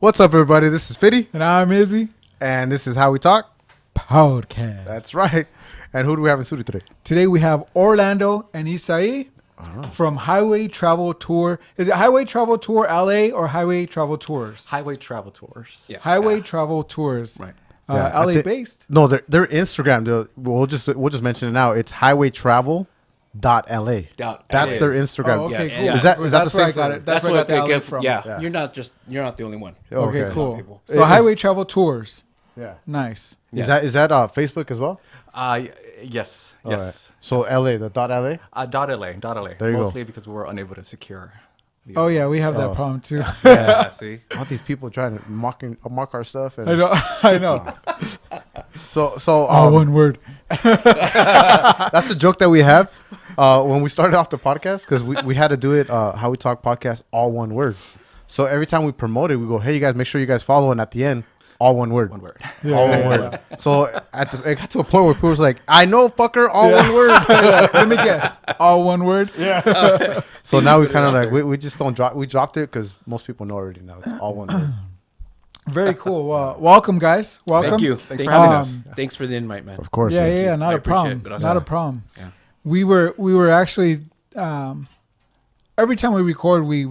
What's up, everybody? This is Fitty. And I'm Izzy. And this is How We Talk Podcast. That's right. And who do we have in studio today? Today we have Orlando and Isai from Highway Travel Tour. Is it Highway Travel Tour LA or Highway Travel Tours? Highway Travel Tours. Yeah. Highway Travel Tours. Right. LA based? No, their Instagram. We'll just mention it now. It's highwaytravel.la. That's their Instagram. Oh, okay, Yes. cool. Yeah. Is that That's the where same? I got it. That's where I got the LA from. Yeah. You're not the only one. Okay, Okay. cool. So Highway Travel Tours. Yeah. Nice. Is that Facebook as well? Yes. All Yes. right. So LA, the .la. .la. There you Mostly because we were unable to secure. Oh, yeah, we have that problem too. Yeah. See. All these people trying to mock our stuff. And I know. So All one word. that's a joke that we have when we started off the podcast, because we had to do it How We Talk Podcast, all one word. So every time we promote it, we go, hey, you guys, make sure you guys follow. And at the end, all one word. One word. Yeah, All one word. So it got to a point where people was like, I know, fucker, all one word. Let me guess. All one word? Yeah. So now we kind of like, we just don't drop. We dropped it because most people know already now. It's all one word. Very cool. Welcome, guys. Welcome. Thank you. Thanks Thank for you. having us. Thanks for the invite, man. Of course. Yeah, thank you. yeah, not I a problem. appreciate it. Not a problem. Yeah. We were actually every time we record, we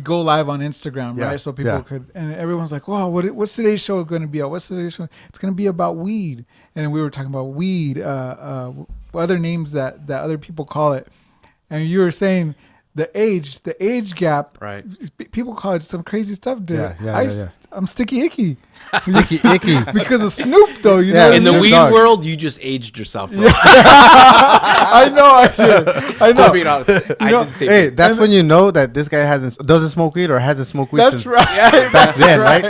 go live on Instagram, Yeah, right? So people yeah. could, and everyone's like, "Wow, what's today's show going to be about? What's today's show? It's going to be about weed." And we were talking about weed, other names that other people call it, and you were saying the age gap. Right. People call it some crazy stuff, dude. Yeah. I'm sticky icky. Sticky icky. Because of Snoop, though. You Yeah, know, In the Snoop weed Dogg. world, you just aged yourself, bro. I know, I did. I know. I'm being honest. I know, didn't say Hey, that's when you know that this guy doesn't smoke weed or hasn't smoked weed That's since right. back then, right?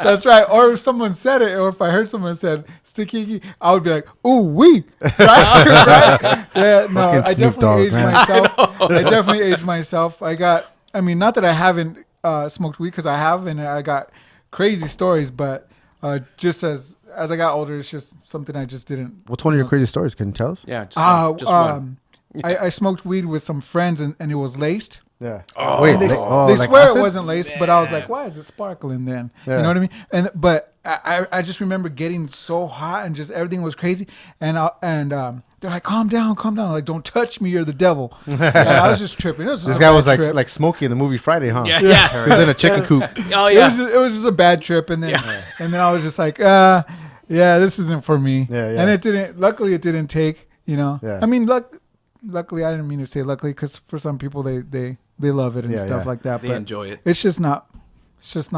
That's right. Or if someone said it, or if I heard someone said sticky icky, I would be like, "Ooh, wee!" Right? Right? Yeah. No, Fucking I Snoop definitely Dogg, aged man. myself. I definitely aged myself. I mean, not that I haven't smoked weed, because I have, and I got crazy stories. But just as I got older, it's just something I just didn't. What's one of your crazy stories? Can you tell us? Yeah. Just one. I smoked weed with some friends, and it was laced. Yeah. Oh. Wait, They like swear acid? it wasn't laced, but I was like, why is it sparkling then? Yeah. You know what I mean? But I just remember getting so hot and just everything was crazy. And they're like, calm down. Like, don't touch me, you're the devil. And I was just tripping. It was just This a guy bad was trip. like Smokey in the movie Friday, huh? Yeah. He was in a chicken coop. Oh, It yeah. was just a bad trip. And then I was just like, yeah, this isn't for me. Yeah, yeah. And luckily it didn't take, Yeah. I mean, luckily, I didn't mean to say luckily, because for some people they love it and Yeah, stuff yeah. like that. They But enjoy it. it's just not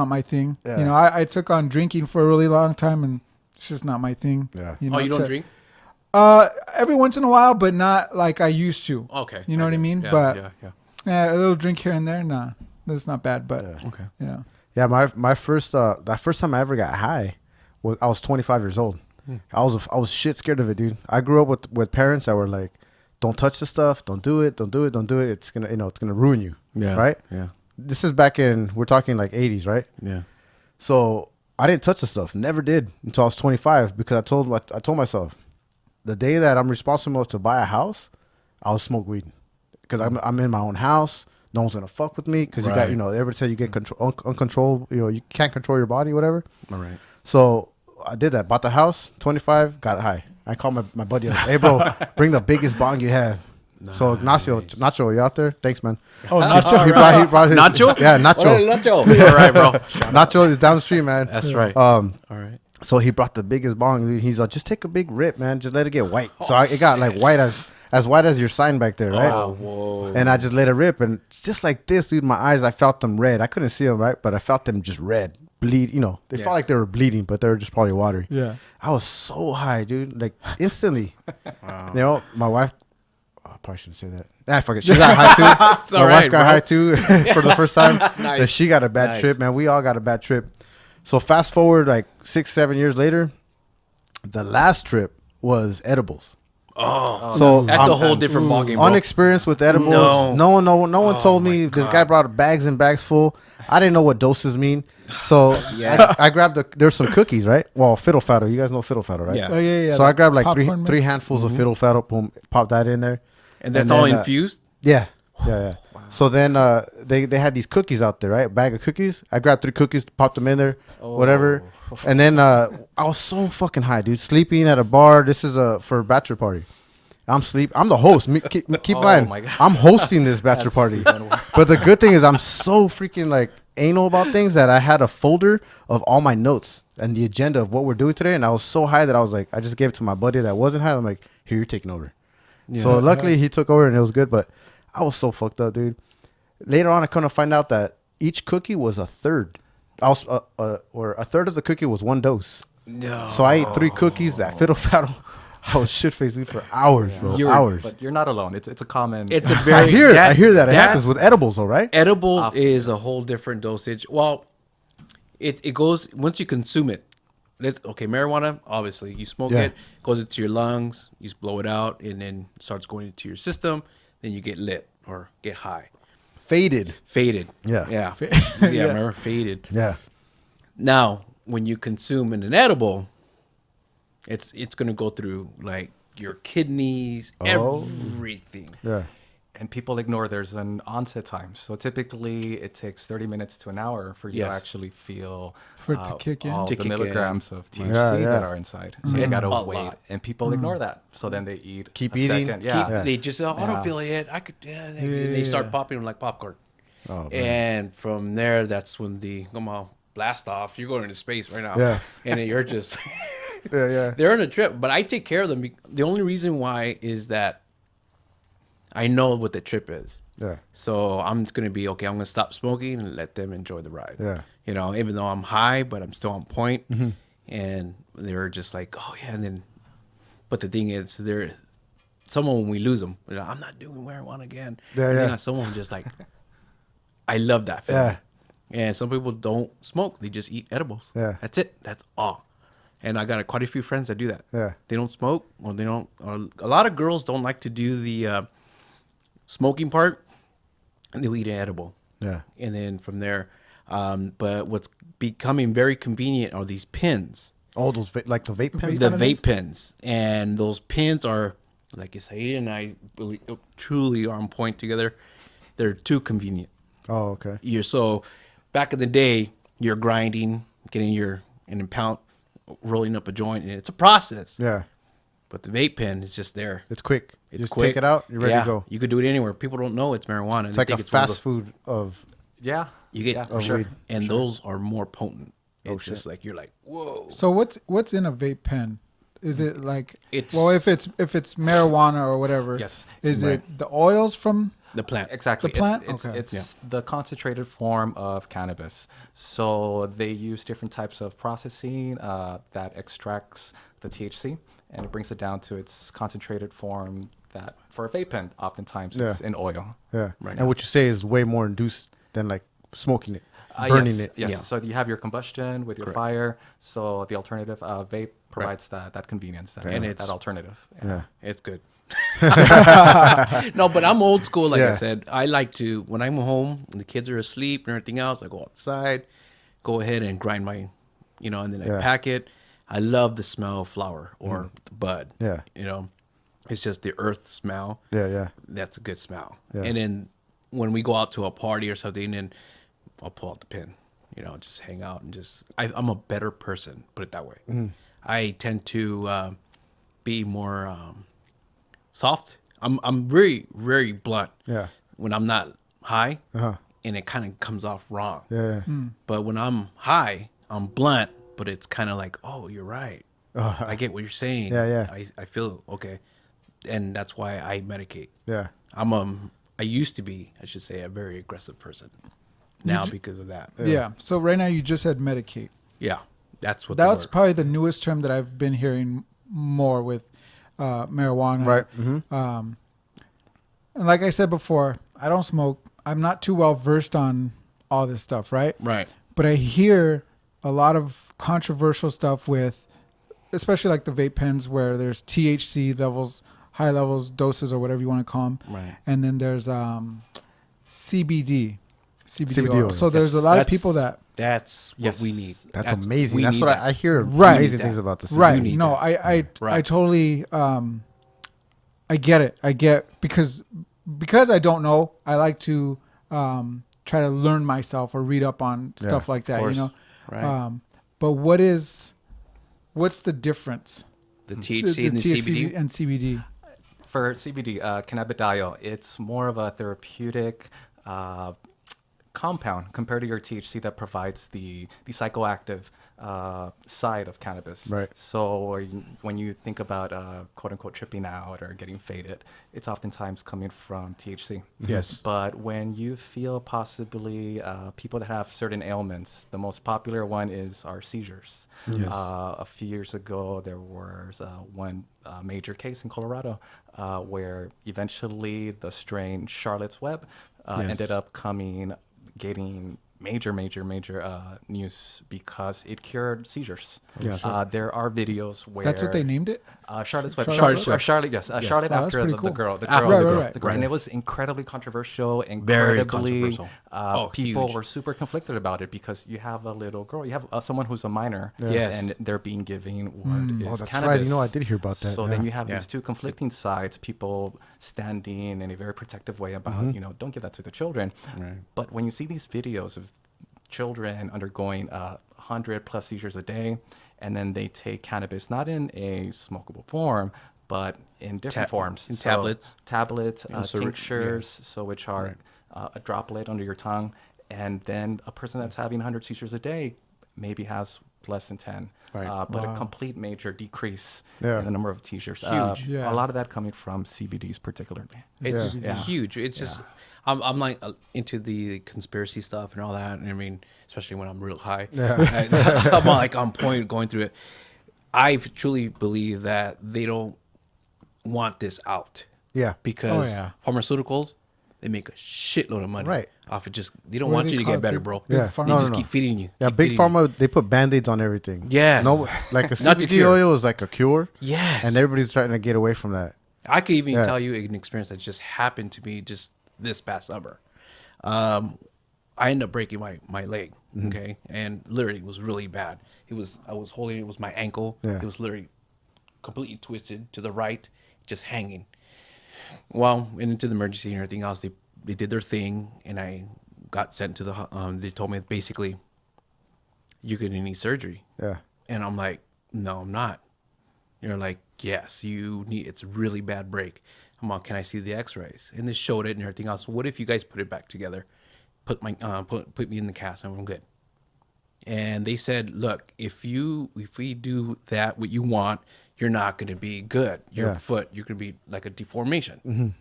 my thing. Yeah. I took on drinking for a really long time, and it's just not my thing. Yeah. Oh, you don't drink? Every once in a while, but not like I used to. Okay. You know what I mean? Yeah, But yeah. a little drink here and there, nah, that's not bad. But Yeah. Okay. yeah. Yeah, my first that first time I ever got high I was 25 years old. I was shit scared of it, dude. I grew up with parents that were like, don't touch the stuff, don't do it. It's gonna ruin you. Yeah. Right? Yeah. This is back in, we're talking like 80s, right? Yeah. So I didn't touch the stuff. Never did until I was 25, because I told myself, the day that I'm responsible to buy a house, I'll smoke weed, because I'm in my own house. No one's gonna fuck with me, because you got, Right. everybody said you get control, uncontrolled. You can't control your body, whatever. All right. So I did that. Bought the house, 25, got it high. I called my buddy, like, hey bro, bring the biggest bong you have. So Nacho, you out there? Thanks, man. Oh, Nacho. He brought his Nacho? Yeah, Nacho. Nacho. All right, bro. Nacho is down the street, man. That's right. Um, All right. so he brought the biggest bong. Dude. He's like, just take a big rip, man. Just let it get white. So it got like white as white as your sign back there, right? Oh, whoa. And I just let it rip, and just like this, dude, my eyes, I felt them red. I couldn't see them, right? But I felt them just red, bleed. They felt like they were bleeding, but they were just probably watery. Yeah. I was so high, dude, like instantly. Wow. My wife, I probably shouldn't say that. Fuck it. She got high too. It's My all wife right, got bro. high too for the first time. Nice. And she got a bad Nice. trip, man. We all got a bad trip. So fast forward like 6-7 years later, the last trip was edibles. Oh. So That's a whole different ballgame, bro. unexperienced with edibles. No. No one told me. my This God. guy brought bags and bags full. I didn't know what doses mean. So Yeah. I grabbed there's some cookies, right? Well, fiddle faddle. You guys know fiddle faddle, right? Yeah. Oh yeah. So I grabbed like popcorn three mix. handfuls of fiddle faddle. Boom, pop that in there. And that's And all then, infused? Yeah. Yeah. So then they had these cookies out there, right? A bag of cookies. I grabbed 3 cookies, popped them in there, whatever. And then I was so fucking high, dude. Sleeping at a bar. This is for a bachelor party. I'm the host. Keep in mind, my God. I'm hosting this bachelor That's party. even worse. But the good thing is I'm so freaking like anal about things that I had a folder of all my notes and the agenda of what we're doing today. And I was so high that I was like, I just gave it to my buddy that wasn't high. I'm like, here, you're taking over. Yeah. So luckily he took over and it was good. But I was so fucked up, dude. Later on, I kind of find out that each cookie was a third. Or a third of the cookie was 1 dose. No. So I ate 3 cookies. That fiddle faddle. I was shit faced for hours, bro. You're- hours. But you're not alone. It's a common. It's a I very. hear that it happens with edibles, though, right? Edibles Often, is a yes. whole different dosage. Well, it goes once you consume it. Marijuana, obviously, you smoke Yeah. it, goes into your lungs, you blow it out, and then starts going into your system. Then you get lit or get high, Faded. faded. Yeah. Yeah, Yeah. remember faded. Yeah. Now, when you consume an edible, it's gonna go through like your kidneys, Oh. everything. Yeah. and people ignore there's an onset time. So typically it takes 30 minutes to an hour for you Yes. to actually feel For it to kick in? all To the kick in. milligrams of THC Yeah, yeah. that are inside. So you It's gotta a wait, lot. and people ignore that. So then they eat Keep a eating. second. Yeah. Yeah. They just I don't feel it. I could. Yeah, they start Yeah. popping them like popcorn. Oh, man. And from there, that's when the come on blast off. You're going into space right now. Yeah. And then you're just Yeah. they're on a trip. But I take care of them. The only reason why is that I know what the trip is. Yeah. So I'm just gonna be okay. I'm gonna stop smoking and let them enjoy the ride. Yeah. You know, even though I'm high, but I'm still on point. And they're just like, oh yeah. And then, but the thing is, they're someone when we lose them, you know, I'm not doing marijuana again. Yeah, And then yeah. someone just like, I love that feeling. Yeah. And some people don't smoke; they just eat edibles. Yeah. That's it. That's all. And I got quite a few friends that do that. Yeah. They don't smoke, or they don't. Or a lot of girls don't like to do the smoking part, and they'll eat an edible. Yeah. And then from there, but what's becoming very convenient are these pins, Oh, those like the vape pens. the Cannabis? vape pins, and those pins are like Isai and I believe, truly are on point together. They're too convenient. Oh, okay. You're so back in the day, you're grinding, getting an pound, rolling up a joint, and it's a process. Yeah. But the vape pen is just there. It's quick. You It's just quick. take it out. You're ready to go. You could do it anywhere. People don't know it's marijuana. It's like a fast food of Yeah. You get yeah, of sure. weed. and those are more potent. Oh, It's just like you're like, whoa. So what's in a vape pen? Is it like It's- well if it's marijuana or whatever? Yes. Is Right. it the oils from? The plant. Exactly. The plant? It's Okay. it's the concentrated form of cannabis. So they use different types of processing that extracts the THC and it brings it down to its concentrated form that for a vape pen, oftentimes it's Yeah. in oil. yeah. Right. And what you say is way more induced than like smoking it, burning yes, it. Yes. Yeah. So you have your combustion with your Correct. fire. So the alternative vape provides that convenience, And it's- that alternative. Yeah. It's good. No, but I'm old school. Like I Yeah. said, I like to when I'm home and the kids are asleep and everything else. I go outside, go ahead and grind my, and then I Yeah. pack it. I love the smell of flower or the bud. Yeah. It's just the earth smell. Yeah. Yeah. That's a good smell. Yeah. And then when we go out to a party or something, then I'll pull out the pen, just hang out and I'm a better person, put it that way. Mm-hmm. I tend to be more soft. I'm very, very blunt. Yeah. When I'm not high, Uh-huh. and it kind of comes off wrong. Yeah. Yeah. But when I'm high, I'm blunt, but it's kind of like, oh, you're right. I get what you're saying. Uh-huh. Yeah, yeah. I feel okay. And that's why I medicate. Yeah. I used to be, I should say, a very aggressive person. Now because of that. Yeah. So right now you just said medicate. Yeah. That's what the That's word- probably the newest term that I've been hearing more with marijuana. Right. Mm-hmm. And like I said before, I don't smoke. I'm not too well versed on all this stuff, right? Right. But I hear a lot of controversial stuff with, especially like the vape pens where there's THC levels, high levels, doses, or whatever you want to call them. Right. And then there's CBD CBD oil. oil. So there's a lot of people that That's what Yes. we need. That's amazing. we That's need what that. I hear. Right. Amazing Need things that. about this. right. need No, that. I Right. totally I get it. I get because because I don't know, I like to try to learn myself or read up on stuff like that. course. You know, Right. but what's the difference? The THC and the CBD. and CBD. For CBD, cannabidiol, it's more of a therapeutic compound compared to your THC that provides the psychoactive side of cannabis. Right. So when you think about quote unquote tripping out or getting faded, it's oftentimes coming from THC. Yes. But when you feel possibly people that have certain ailments, the most popular one are seizures. Yes. A few years ago, there was one major case in Colorado where eventually the strain Charlotte's Web ended up getting major news because it cured seizures. Yes. There are videos where That's what they named it. Charlotte's Web. Charlotte's Charlotte, Charlotte, yes. Charlotte Wow, that's after pretty the cool. girl. The After girl. the girl. Right. And it was incredibly controversial. Very Incredibly, controversial. people Huge. were super conflicted about it because you have a little girl. You have someone who's a minor. Yes. And they're being given what is Oh, that's cannabis. right. You know, I did hear about that. So then you have Yeah. these two conflicting sides, people standing in a very protective way about, don't give that to the children. Right. But when you see these videos of children undergoing 100 plus seizures a day, and then they take cannabis not in a smokable form, but in different forms. in So tablets. tinctures, so which are a droplet under your tongue, and then a person that's having 100 seizures a day maybe has less than 10, Right. but a complete major decrease Yeah. in the number of seizures. Huge. Yeah. A lot of that coming from CBDs particularly. It's Yeah. huge. It's just I'm like into the conspiracy stuff and all that. And I mean, especially when I'm real high. Yeah. I'm like on point going through it. I truly believe that they don't want this out Yeah. because Oh, yeah. pharmaceuticals, they make a shitload of money Right. off it. Just they don't What do want they you to call get it? better, Big- bro. big Yeah. pharma? They No, just no, keep no. feeding you. Yeah, keep big feeding you. pharma, they put band-aids on everything. Yes. No, like a Not the CBD cure. oil is like a cure. Yes. And everybody's trying to get away from that. I could even Yeah. tell you an experience that just happened to me just this past summer. I ended up breaking my leg, okay, and literally it was really bad. I was holding it was my ankle. Yeah. It was literally completely twisted to the right, just hanging. Well, went into the emergency and everything else. They did their thing, and I got sent to the. They told me basically, you're gonna need surgery. Yeah. And I'm like, no, I'm not. You're like, yes, you need. It's a really bad break. I'm like, can I see the X-rays? And they showed it and everything else. What if you guys put it back together? Put me in the cast and I'm good. And they said, look, if we do that, what you want, you're not going to be good. Your Yeah. foot, you're going to be like a deformation.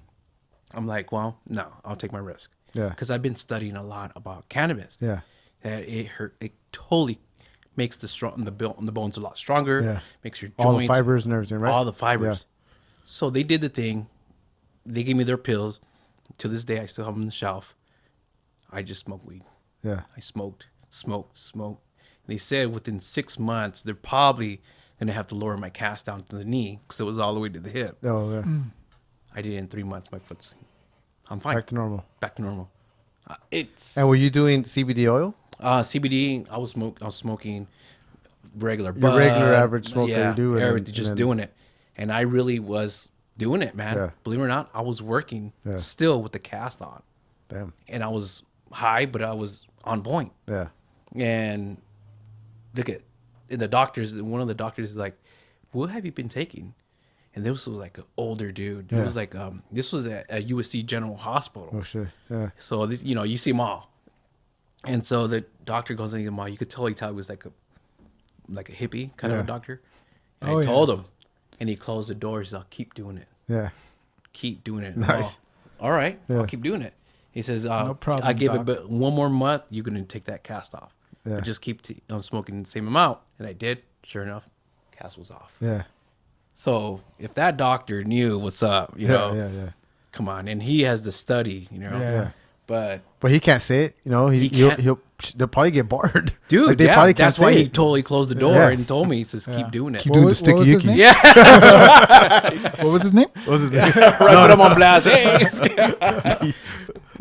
I'm like, well, no, I'll take my risk. Yeah. Because I've been studying a lot about cannabis. Yeah. That it totally makes the bones a lot stronger. Yeah. Makes your All joints, the fibers and everything, right? all the fibers. Yeah. So they did the thing. They gave me their pills. To this day, I still have them on the shelf. I just smoke weed. Yeah. I smoked. They said within 6 months, they're probably going to have to lower my cast down to the knee because it was all the way to the hip. Oh, yeah. I did it in 3 months. I'm fine. Back to normal. Back to normal. It's And were you doing CBD oil? CBD. I was smoking regular. Your regular bud, average smoke that you do, and everything, then- just and then- doing it. And I really was doing it, man. Yeah. Believe it or not, I was working Yeah. still with the cast on, Damn. and I was high, but I was on point. Yeah. And look at one of the doctors is like, what have you been taking? And this was like an older dude. It Yeah. was like this was at a USC General Hospital. Oh, shit. Yeah. So this, you see them all. And so the doctor goes in the mall. You could tell he was like a hippie kind of Yeah. a doctor. And Oh, I yeah. told him, and he closed the doors. He's like, keep doing it. Yeah. Keep doing it. Nice. Oh, all right, Yeah. I'll keep doing it. He says, No problem, I give doc. it but one more month, you're going to take that cast off. Yeah. But just keep smoking the same amount. And I did. Sure enough, cast was off. Yeah. So if that doctor knew what's up, you Yeah. know, Yeah. come on. And he has the study, Yeah. But But he can't say it. You know, He can't. they'll probably get barred. dude, Like, they yeah, probably can't that's why say he it. totally closed the door Yeah. and told me, he says, Yeah. keep doing it. Keep doing the What sticky was his icky. name? Yeah. What was his name? What was his name? Right, put him on blast. Hey.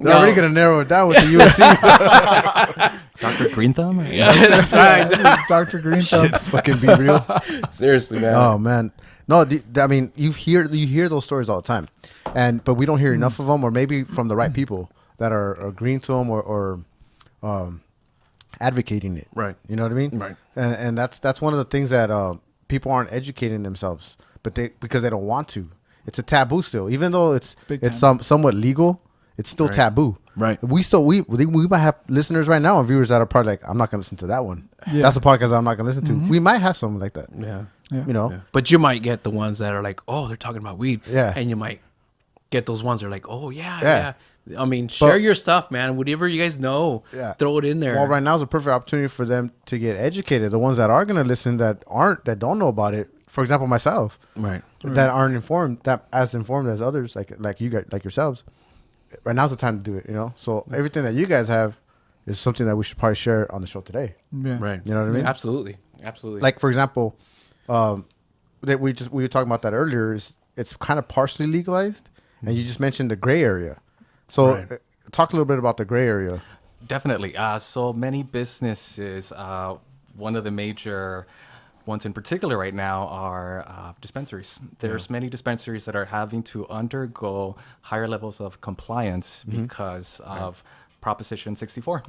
They're already gonna narrow it down with the USC. Dr. Green Thumb? Yeah, that's right. Dr. Green Thumb. Fucking be real. Seriously, man. Oh man, no. I mean, you hear those stories all the time. but we don't hear enough of them, or maybe from the right people that are agreeing to them or advocating it. Right. You know what I mean? Right. And that's one of the things that people aren't educating themselves, but because they don't want to. It's a taboo still, even though it's somewhat legal. It's still taboo. Right. We might have listeners right now and viewers that are probably like, I'm not gonna listen to that one. Yeah. That's a podcast I'm not gonna listen to. We might have something like that. Yeah. Yeah. You know. Yeah. But you might get the ones that are like, oh, they're talking about weed. Yeah. And you might get those ones that are like, oh, yeah. Yeah. I mean, share your stuff, man. Whatever you guys know, throw it in there. Well, right now is a perfect opportunity for them to get educated. The ones that are gonna listen that don't know about it. For example, myself. Right. That aren't informed, that as informed as others, like you guys, like yourselves. Right now's the time to do it, you know. So everything that you guys have is something that we should probably share on the show today. Yeah. Right. You know what I mean? Absolutely. Like for example, that we were talking about that earlier. It's kind of partially legalized, and you just mentioned the gray area. So talk a little bit about the gray area. Definitely. So many businesses, one of the major ones in particular right now are dispensaries. There's many dispensaries that are having to undergo higher levels of compliance because of Proposition 64,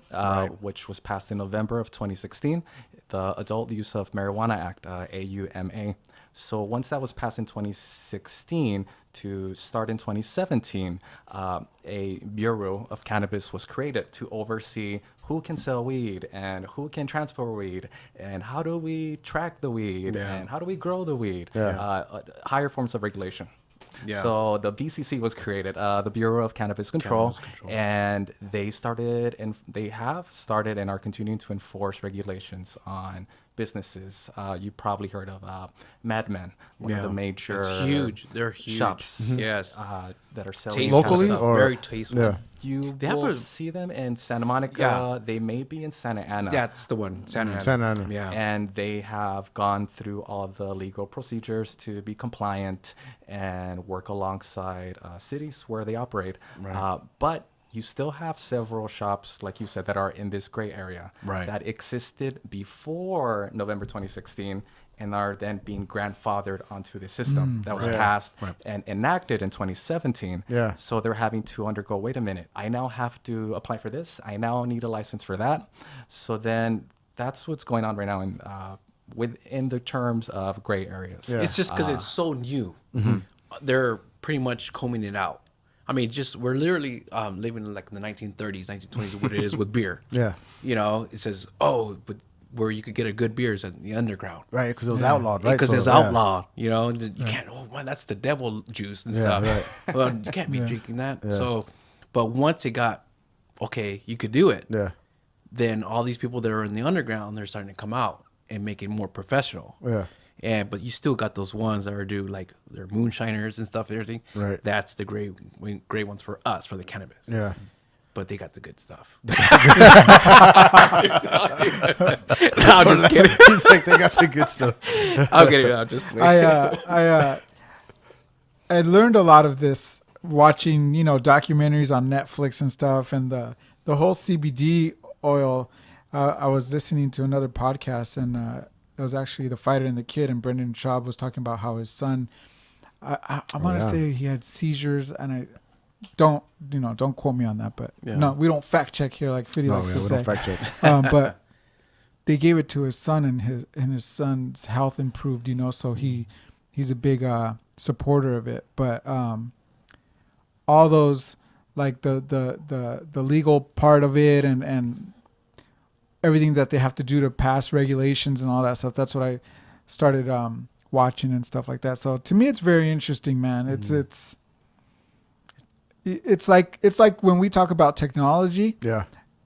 which was passed in November of 2016, the Adult Use of Marijuana Act, AUMA. So once that was passed in 2016, to start in 2017, a Bureau of Cannabis was created to oversee who can sell weed and who can transport weed and how do we track the weed and how do we grow the weed, higher forms of regulation. Yeah. So the BCC was created, the Bureau of Cannabis Control, and they have started and are continuing to enforce regulations on businesses. You probably heard of Mad Men, one of the major it's huge. They're huge shops. Yes. That are selling Tasteful locally stuff. or Very tasteful. Yeah. You They have will a- see them in Santa Monica. Yeah. They may be in Santa Ana. That's the one. Santa Ana. Santa Ana. Yeah. And they have gone through all of the legal procedures to be compliant and work alongside cities where they operate. But you still have several shops, like you said, that are in this gray area that existed before November 2016 and are then being grandfathered onto the system that was passed and enacted in 2017. Yeah. So they're having to undergo, wait a minute, I now have to apply for this. I now need a license for that. So then that's what's going on right now in within the terms of gray areas. It's just because it's so new. They're pretty much combing it out. I mean, we're literally living like in the 1930s, 1920s, what it is with beer. Yeah. You know, it says, oh, but where you could get a good beer is in the underground. Right, because it was outlawed, right? Because So, it's outlawed, you know, and you can't, oh man, that's the devil juice and stuff. right. Well, you can't be drinking that. So, but once it got, okay, you could do it. Yeah. Then all these people that are in the underground, they're starting to come out and make it more professional. Yeah. But you still got those ones that are like they're moonshiners and stuff and everything. Right. That's the gray ones for us, for the cannabis. Yeah. But they got the good stuff. No, I'm just kidding. He's like, they got the good stuff. I'm kidding. I'm just playing. I learned a lot of this watching, documentaries on Netflix and stuff, and the whole CBD oil. I was listening to another podcast, and it was actually The Fighter and the Kid, and Brendan Schaub was talking about how his son, I want to say he had seizures, and I don't quote me on that, but no, we don't fact check here like Fiddy likes to say. Don't fact check. But they gave it to his son, and his son's health improved, so he's a big supporter of it. But all those, like the legal part of it and everything that they have to do to pass regulations and all that stuff, that's what I started watching and stuff like that. So to me, it's very interesting, man. It's like when we talk about technology,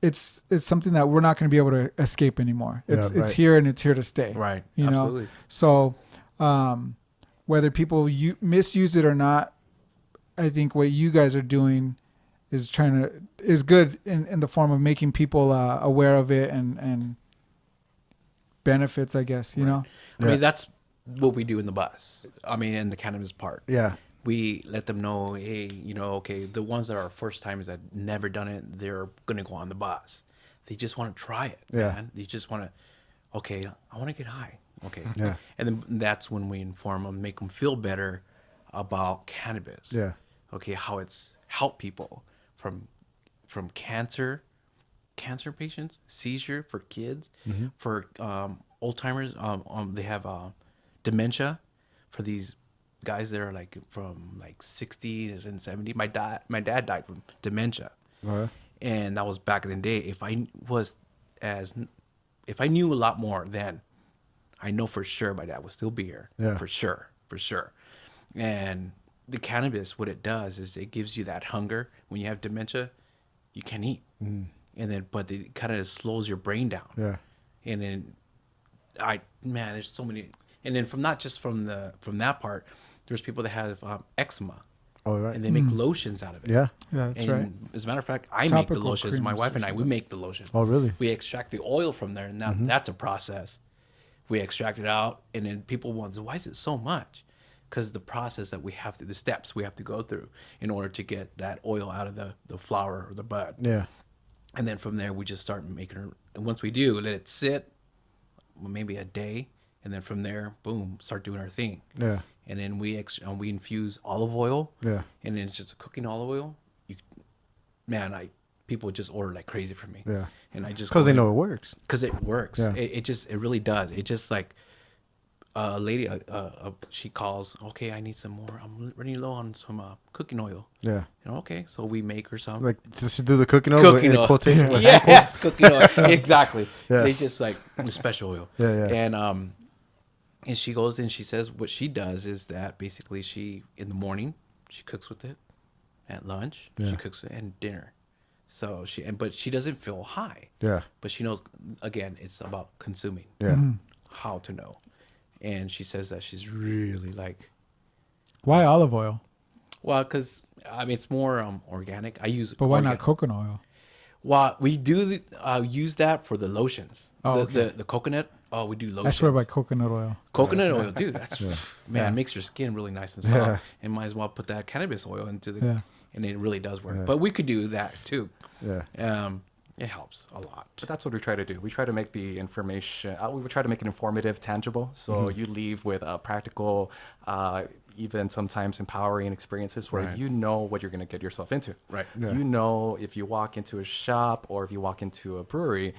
it's something that we're not going to be able to escape anymore. It's here, and it's here to stay. Right. You Absolutely. know? So whether people misuse it or not, I think what you guys are doing is good in the form of making people aware of it and benefits, I guess, you know? I mean, that's what we do in the bus. I mean, in the cannabis part. Yeah. We let them know, hey, okay, the ones that are first timers that never done it, they're going to go on the bus. They just want to try it, man. They just want to, okay, I want to get high. Okay. And then that's when we inform them, make them feel better about cannabis. Yeah. okay, how it's helped people from cancer patients, seizure for kids, for old timers. They have dementia for these guys that are like from like 60s and 70s. My dad died from dementia, Right. and that was back in the day. If I knew a lot more then, I know for sure my dad would still be here. Yeah. For sure. And the cannabis, what it does is it gives you that hunger. When you have dementia, you can't eat. And then, but it kind of slows your brain down. Yeah. And then, there's so many. And then not just from that part, there's people that have eczema. Oh, right. And they make lotions out of it. Yeah. Yeah, that's And right. as a matter of fact, I make the Topical lotions. My creams wife or and I, we something. make the lotion. Oh, really? We extract the oil from there. Now that's a process. We extract it out, and then people wonder, why is it so much? Because the process that the steps we have to go through in order to get that oil out of the flower or the bud. Yeah. And then from there, we just start making it. And once we do, let it sit maybe a day. And then from there, boom, start doing our thing. Yeah. And then we infuse olive oil. Yeah. And then it's just a cooking olive oil. People just order like crazy for me. Yeah. And I just Because they know it works. because it works. Yeah. It really does. It just like a lady, she calls, okay, I need some more. I'm running low on some cooking oil. Yeah. Okay, so we make her some. Like, just to do the cooking oil Cooking in oil. quotation. Like, Yes, cooking oil. Exactly. Yeah. They just like special oil. Yeah, yeah. And she goes and she says what she does is that basically in the morning she cooks with it, at lunch Yeah. she cooks with it, and dinner. So but she doesn't feel high. Yeah. But she knows, again, it's about consuming. Yeah. How to know. And she says that she's really like, Why olive oil? well, because it's more organic. I use, But why not coconut oil? Well, we do use that for the lotions. Oh, okay. The coconut. Oh, we do lotions. I swear by coconut oil. Coconut oil, dude. That's Yeah. it makes your skin really nice and soft. Yeah. And might as well put that cannabis oil into the, Yeah. and it really does work. Yeah. But we could do that too. Yeah. It helps a lot. But that's what we try to do. We try to make the information, we would try to make it informative, tangible. So you leave with practical, even sometimes empowering experiences where Right. you know what you're going to get yourself into. Right. Yeah. You know, if you walk into a shop or if you walk into a brewery,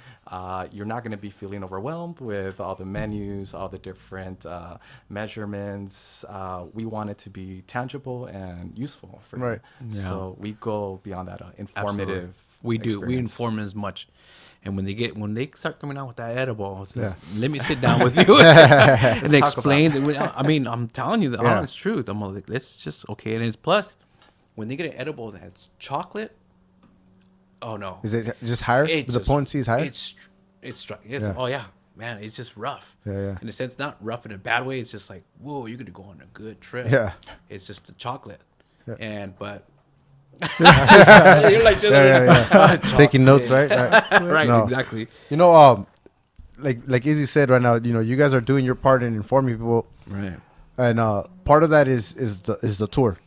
you're not going to be feeling overwhelmed with all the menus, all the different measurements. We want it to be tangible and useful for Right. you. Yeah. So we go beyond that informative. We do. We experience. inform as much. And when they start coming out with that edible, it's just, Yeah. let me sit down with you and Let's talk explain. I'm telling you the Yeah. honest truth. I'm like, let's just okay. And it's plus, when they get an edible that's chocolate, oh no, Is it just higher? It's The just- potency is higher? It's Yeah. oh yeah, man, it's just rough. Yeah, yeah. In a sense, not rough in a bad way. It's just like, whoa, you're gonna go on a good trip. Yeah. It's just the chocolate, Yeah. but. You're like this. Yeah. Taking notes, right? Right, No. exactly. You know, like Izzy said right now, you know, you guys are doing your part in informing people, Right. and part of that is the tour.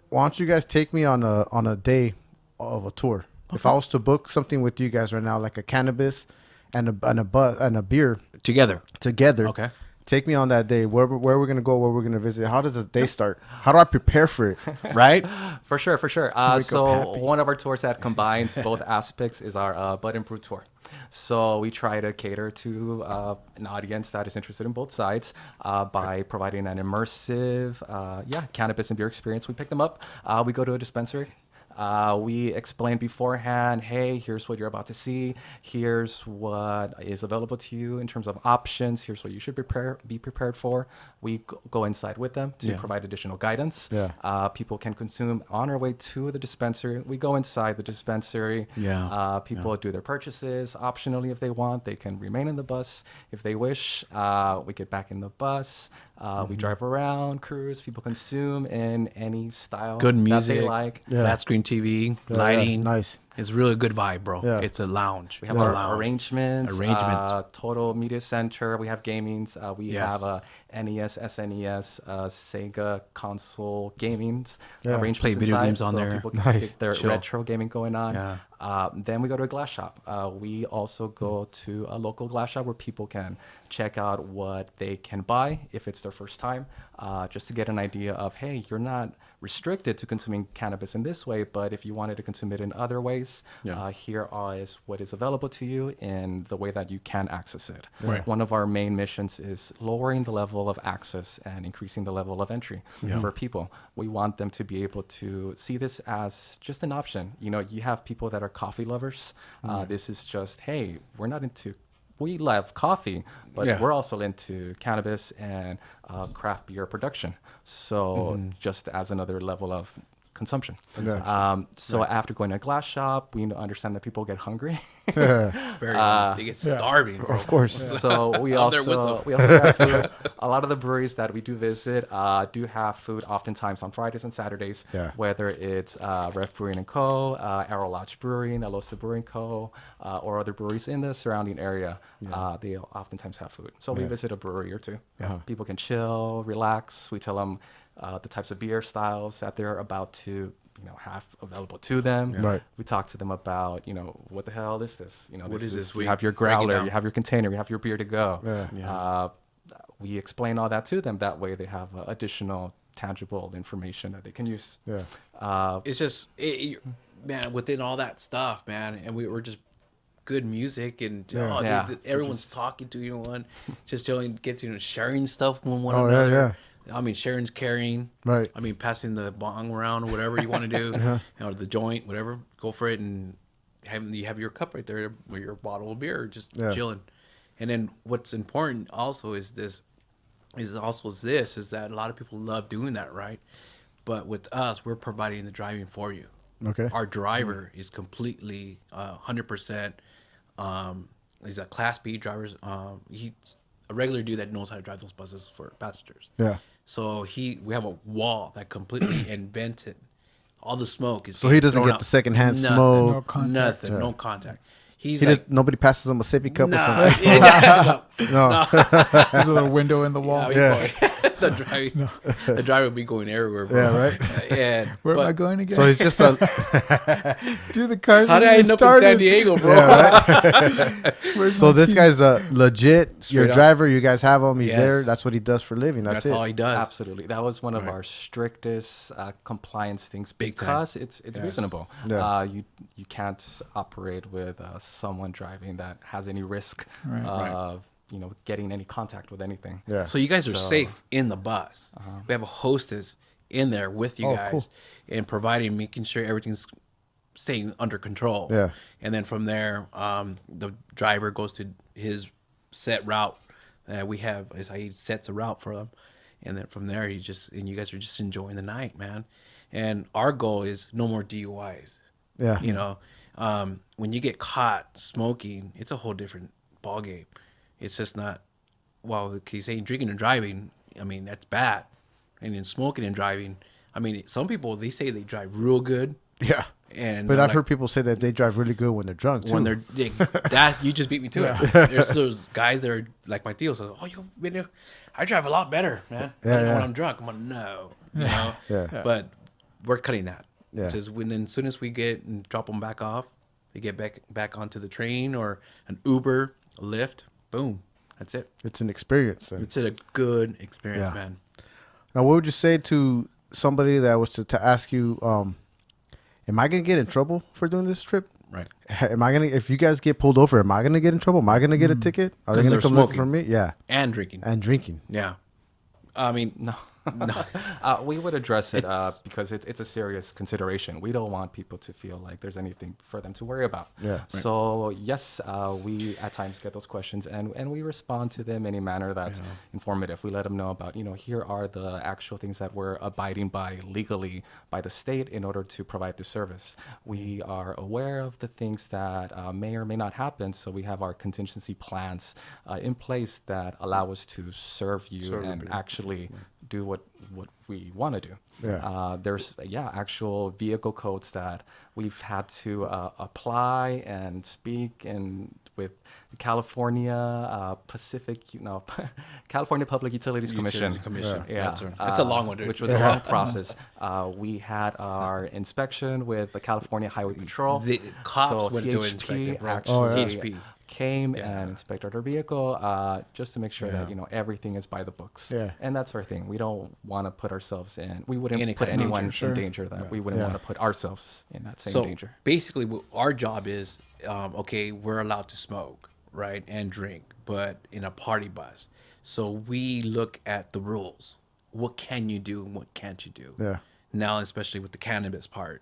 Why don't you guys take me on a day of a tour? If I was to book something with you guys right now, like a cannabis and a beer Together. together, Okay. take me on that day. Where we're gonna go? Where we're gonna visit? How does the day start? How do I prepare for it? Right? For sure, for sure. up So happy. one of our tours that combines both aspects is our Bud and Brew tour. So we try to cater to an audience that is interested in both sides by providing an immersive, cannabis and beer experience. We pick them up. We go to a dispensary. We explain beforehand, hey, here's what you're about to see. Here's what is available to you in terms of options. Here's what you should be prepared for. We go inside with them to provide additional guidance. Yeah. People can consume on our way to the dispensary. We go inside the dispensary. Yeah. People do their purchases optionally if they want. They can remain in the bus if they wish. We get back in the bus. We drive around, cruise. People consume in any style Good that music. they like. Yeah. Flat screen TV, Yeah, lighting. nice. It's really a good vibe, bro. Yeah. It's a lounge. We have It's a our lounge. arrangements, Arrangements. total media center. We have gamings. We Yes. have NES, SNES, Sega console gamings. Yeah. Arrangements Play video inside, games on so there. people can Nice. get their Chill. retro gaming going on. Yeah. Then we go to a glass shop. We also go to a local glass shop where people can check out what they can buy if it's their first time, just to get an idea of, hey, you're not restricted to consuming cannabis in this way, but if you wanted to consume it in other ways, Yeah. here is what is available to you in the way that you can access it. Right. One of our main missions is lowering the level of access and increasing the level of entry for people. We want them to be able to see this as just an option. You know, you have people that are coffee lovers. This is just, hey, we love coffee, but Yeah. we're also into cannabis and craft beer production. So just as another level of consumption. So after going to a glass shop, we understand that people get hungry. Very they get starving, bro. Of course. So we I'm there with also them. we also have food. A lot of the breweries that we do visit do have food oftentimes on Fridays and Saturdays. Yeah. Whether it's Ref Brewing and Co., Arrow Lodge Brewing, Alosa Brewing Co., or other breweries in the surrounding area, they oftentimes have food. So we visit a brewery or two. People can chill, relax. We tell them the types of beer styles that they're about to have available to them. Right. We talk to them about, what the hell is this? What is this? You We have your break it growler, down. you have your container, you have your beer to go. Yeah. We explain all that to them. That way they have additional tangible information that they can use. Yeah. It's just, man, within all that stuff, man, and we were just good music and Yeah. Yeah. everyone's talking to one, just sharing stuff with one Oh, yeah, another. yeah. I mean, sharing's caring. Right. I mean, passing the bong around or whatever you want to do, the joint, whatever, go for it, and you have your cup right there with your bottle of beer, just chilling. And then what's important also is that a lot of people love doing that, right? But with us, we're providing the driving for you. Okay. Our driver is completely 100%. He's a Class B driver. He's a regular dude that knows how to drive those buses for passengers. Yeah. So we have a wall that completely invented. All the smoke is. So he doesn't thrown get out. the secondhand Nothing. smoke. No contact. Nothing. Yeah. No contact. He's He like, does, nobody passes him a sippy cup or nah. something. No. There's a little window in the wall. Yeah. The driver would be going everywhere, bro. Yeah, right. Yeah. Where am I but going again? So he's just a Dude, the cars how did I end up in San Diego, bro? Where's so my this keys? guy's a legit your Straight up. driver. You guys have him. He's Yes. there. That's what he does for a living. That's, That's it. all he does. Absolutely. That was one of our strictest compliance things Big time. because it's reasonable. Yeah. You can't operate with someone driving that has any risk Right. of getting any contact with anything. Yeah. So you guys are So- safe in the bus. We have a hostess in there with you Oh, guys cool. and making sure everything's staying under control. Yeah. And then from there, the driver goes to his set route. He sets a route for them. And then from there, you guys are just enjoying the night, man. And our goal is no more DUIs. Yeah. When you get caught smoking, it's a whole different ballgame. It's just not, he's saying drinking and driving, I mean, that's bad. And then smoking and driving, I mean, some people, they say they drive real good. Yeah. And But they're I've like, heard people say that they drive really good when they're drunk too. when you just beat me to it. There's those guys that are like my Theo says, I drive a lot better, man. Yeah, when yeah. I'm drunk. I'm like, no. Yeah. But we're cutting that. Yeah. It says as soon as we get and drop them back off, they get back onto the train or an Uber, a Lyft, boom. That's it. It's an experience. Then. It's a good experience, Yeah. man. Now, what would you say to somebody that was to ask you, am I gonna get in trouble for doing this trip? Right. Am I gonna, if you guys get pulled over, am I gonna get in trouble? Am I gonna get a ticket? Are they 'Cause gonna they're come looking for smoking. me? Yeah. And drinking. And drinking. Yeah. I mean, No. We would address it because it's a serious consideration. We don't want people to feel like there's anything for them to worry about. Yeah. Right. So yes, we at times get those questions and we respond to them in a manner that's informative. We let them know about, here are the actual things that we're abiding by legally by the state in order to provide the service. We are aware of the things that may or may not happen. So we have our contingency plans in place that allow us to serve you and actually do what we want to do. Yeah. There's actual vehicle codes that we've had to apply and speak and with California California Public Utilities Commission. Yeah, That's a long one, dude. which was a long process. We had our inspection with the California Highway Patrol. The cops so went to CHP inspect it, bro. actually CHP. came and inspected our vehicle just to make sure that everything is by the books. Yeah. And that's our thing. We don't want to put ourselves in. We wouldn't Any put kind of anyone danger, in danger that we wouldn't want to put ourselves in that same So danger. basically, our job is okay. We're allowed to smoke, right, and drink, but in a party bus. So we look at the rules. What can you do and what can't you do? Yeah. Now, especially with the cannabis part,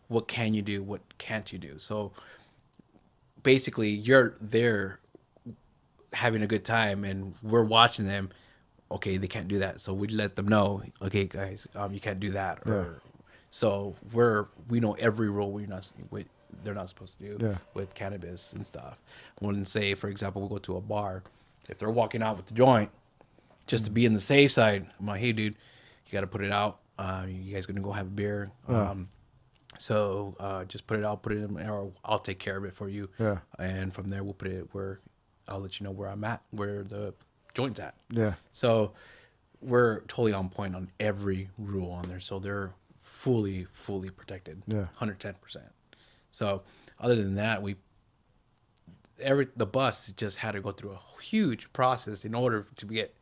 what can you do? What can't you do? So basically, you're there having a good time, and we're watching them. Okay, they can't do that, so we let them know. Okay, guys, you can't do that. Or, so we know every rule they're not supposed to do with cannabis and stuff. When say, for example, we'll go to a bar, if they're walking out with the joint, just to be in the safe side, I'm like, hey, dude, you got to put it out. You guys gonna go have a beer? So just put it out, put it in, or I'll take care of it for you. Yeah. And from there, we'll put it where I'll let you know where I'm at, where the joint's at. Yeah. So we're totally on point on every rule on there. So they're fully protected. Yeah. 110%. So other than that, the bus just had to go through a huge process in order to get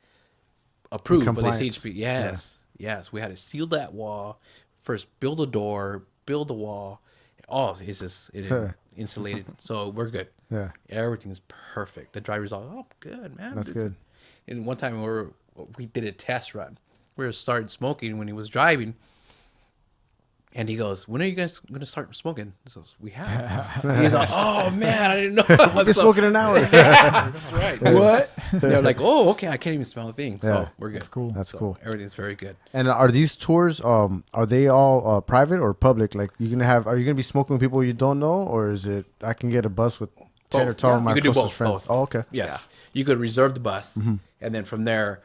approved by the Compliance. CHP. Yes. We had to seal that wall, first build a door, build a wall. Oh, it's just insulated. So we're good. Yeah. Everything's perfect. The driver's all, oh, good, man. That's good. And one time we did a test run. We started smoking when he was driving. And he goes, when are you guys going to start smoking? He goes, we have. He's like, oh, man, I didn't know. I've been smoking an hour. That's right. What? They're like, oh, okay, I can't even smell a thing. So Yeah. we're good. That's cool. That's So cool. Everything's very good. And are these tours are they all private or public? Like are you gonna be smoking with people you don't know, or is it I can get a bus with 10 or Both. 12 of Yeah. my You could do closest both. friends? Both. Oh, okay. Yes. You could reserve the bus. And then from there,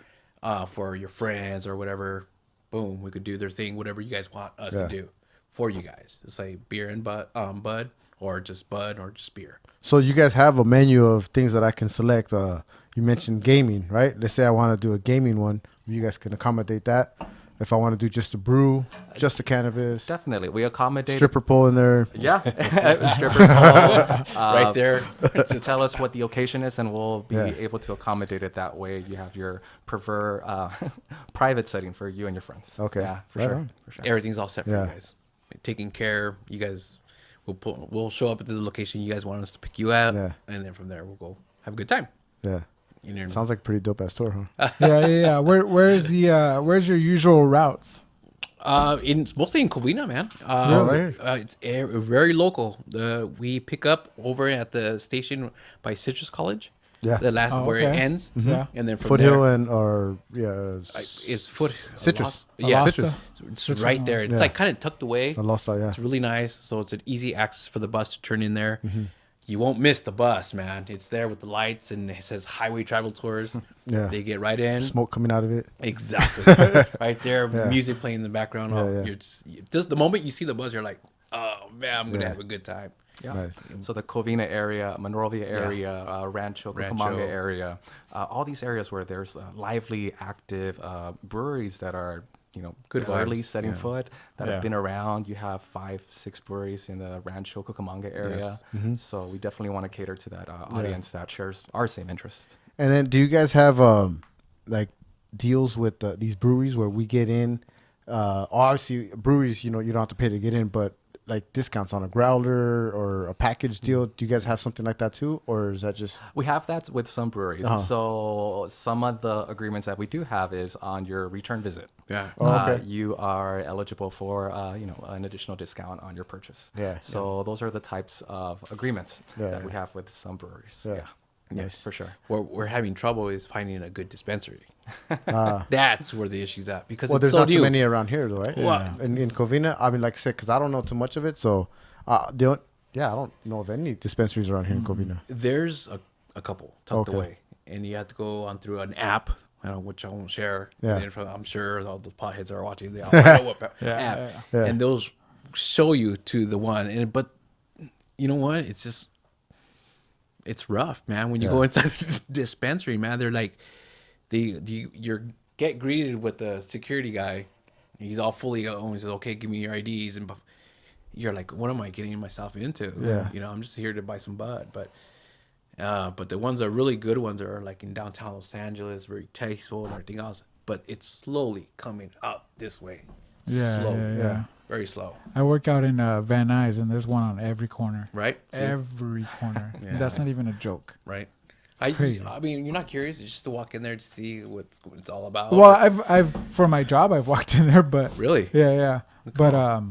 for your friends or whatever, boom, we could do their thing, whatever you guys want us to do for you guys. It's like beer and bud, or just beer. So you guys have a menu of things that I can select. You mentioned gaming, right? Let's say I want to do a gaming one. You guys can accommodate that. If I want to do just a brew, just the cannabis, Definitely. We accommodate. stripper pole in there. Yeah. Stripper pole. Right there. To tell us what the occasion is, and we'll be Yeah. able to accommodate it that way. You have your preferred private setting for you and your friends. Okay. Yeah, for Right sure. on. For sure. Everything's all set for Yeah. you guys. Taking care. You guys, we'll show up at the location you guys want us to pick you at. Yeah. And then from there, we'll go have a good time. Yeah. You know what I mean? Sounds like a pretty dope ass tour, huh? Yeah. Where's your usual routes? It's mostly in Covina, man. Really? It's very local. We pick up over at the station by Citrus College. Yeah. The last Oh, where it okay. ends. Yeah. And then from Foothill there, it's Citrus. Yeah, Alosta. Citrus. It's Citrus right there. It's Yeah. like kind of tucked away. I lost that, yeah. It's really nice. So it's an easy access for the bus to turn in there. You won't miss the bus, man. It's there with the lights and it says Highway Travel Tours. Yeah. They get right in. Smoke coming out of it. Exactly. Right there, Yeah. music playing in the background. Yeah, Oh, yeah. You're just the moment you see the bus, you're like, oh man, I'm gonna Yeah. have a good time. Yeah. Nice. So the Covina area, Monrovia area, Rancho, Cucamonga area, all these areas where there's lively, active breweries that are, Good barely vibes, setting yeah. foot, that Yeah. have been around. You have 5-6 breweries in the Rancho, Cucamonga area. So we definitely want to cater to that audience that shares our same interest. And then do you guys have like deals with these breweries where we get in? Obviously, breweries, you don't have to pay to get in, but like discounts on a growler or a package deal. Do you guys have something like that too, or is that just? We have that with some breweries. So some of the agreements that we do have is on your return visit. Yeah. Oh, okay. You are eligible for an additional discount on your purchase. Yeah. So those are the types of agreements Yeah, that we yeah. have with some breweries. Yeah. Yeah. Yes, for sure. Where we're having trouble is finding a good dispensary. That's where the issue's at because Well, it's there's so not new. too many around here, though, right? Yeah. In Covina, I mean, like I said, because I don't know too much of it, so I don't know of any dispensaries around here in Covina. There's a couple tucked Okay. away, and you have to go on through an app which I won't share. Yeah. And then I'm sure all the potheads are watching. They all know what app, Yeah. and those show you to the one. But you know what? It's just it's rough, man. When you go inside the dispensary, man, they're like you're get greeted with the security guy. He's all fully owned. He says, "Okay, give me your IDs," and you're like, "What am I getting myself into?" Yeah. You know, I'm just here to buy some bud, but the ones that are really good ones are like in downtown Los Angeles, very tasteful and everything else. But it's slowly coming up this way. Yeah, Slow. yeah. Very slow. I work out in Van Nuys, and there's one on every corner. Right? See? Every corner. Yeah. That's not even a joke. Right. Crazy. I mean, you're not curious just to walk in there to see what it's all about. Well, I've for my job, I've walked in there, but Really? yeah. But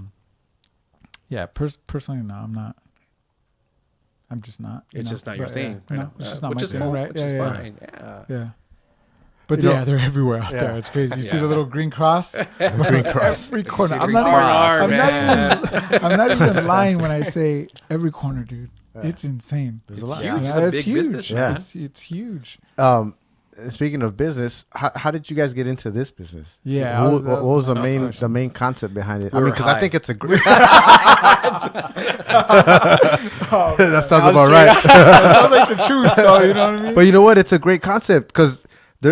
yeah. Personally, no, I'm not. I'm just not. It's just not your But, thing. Yeah, right no, now. it's just not which my is thing, cool, right? which is fine. Yeah. Yeah. But You yeah, know- they're everywhere out Yeah. there. It's crazy. You see Yeah. the little green cross? Green cross. Every corner. see I'm the not, R&R, even, man. I'm not even lying when I say every corner, dude. It's insane. There's It's a lot. huge. Yeah, It's a it's big huge. business. Yeah. Man. It's huge. Speaking of business, how did you guys get into this business? Yeah, What was the next main question. concept behind it? We I mean, were because I high. think it's a great. That sounds about right. That sounds like the truth, though. You know what I mean? But you know what? It's a great concept because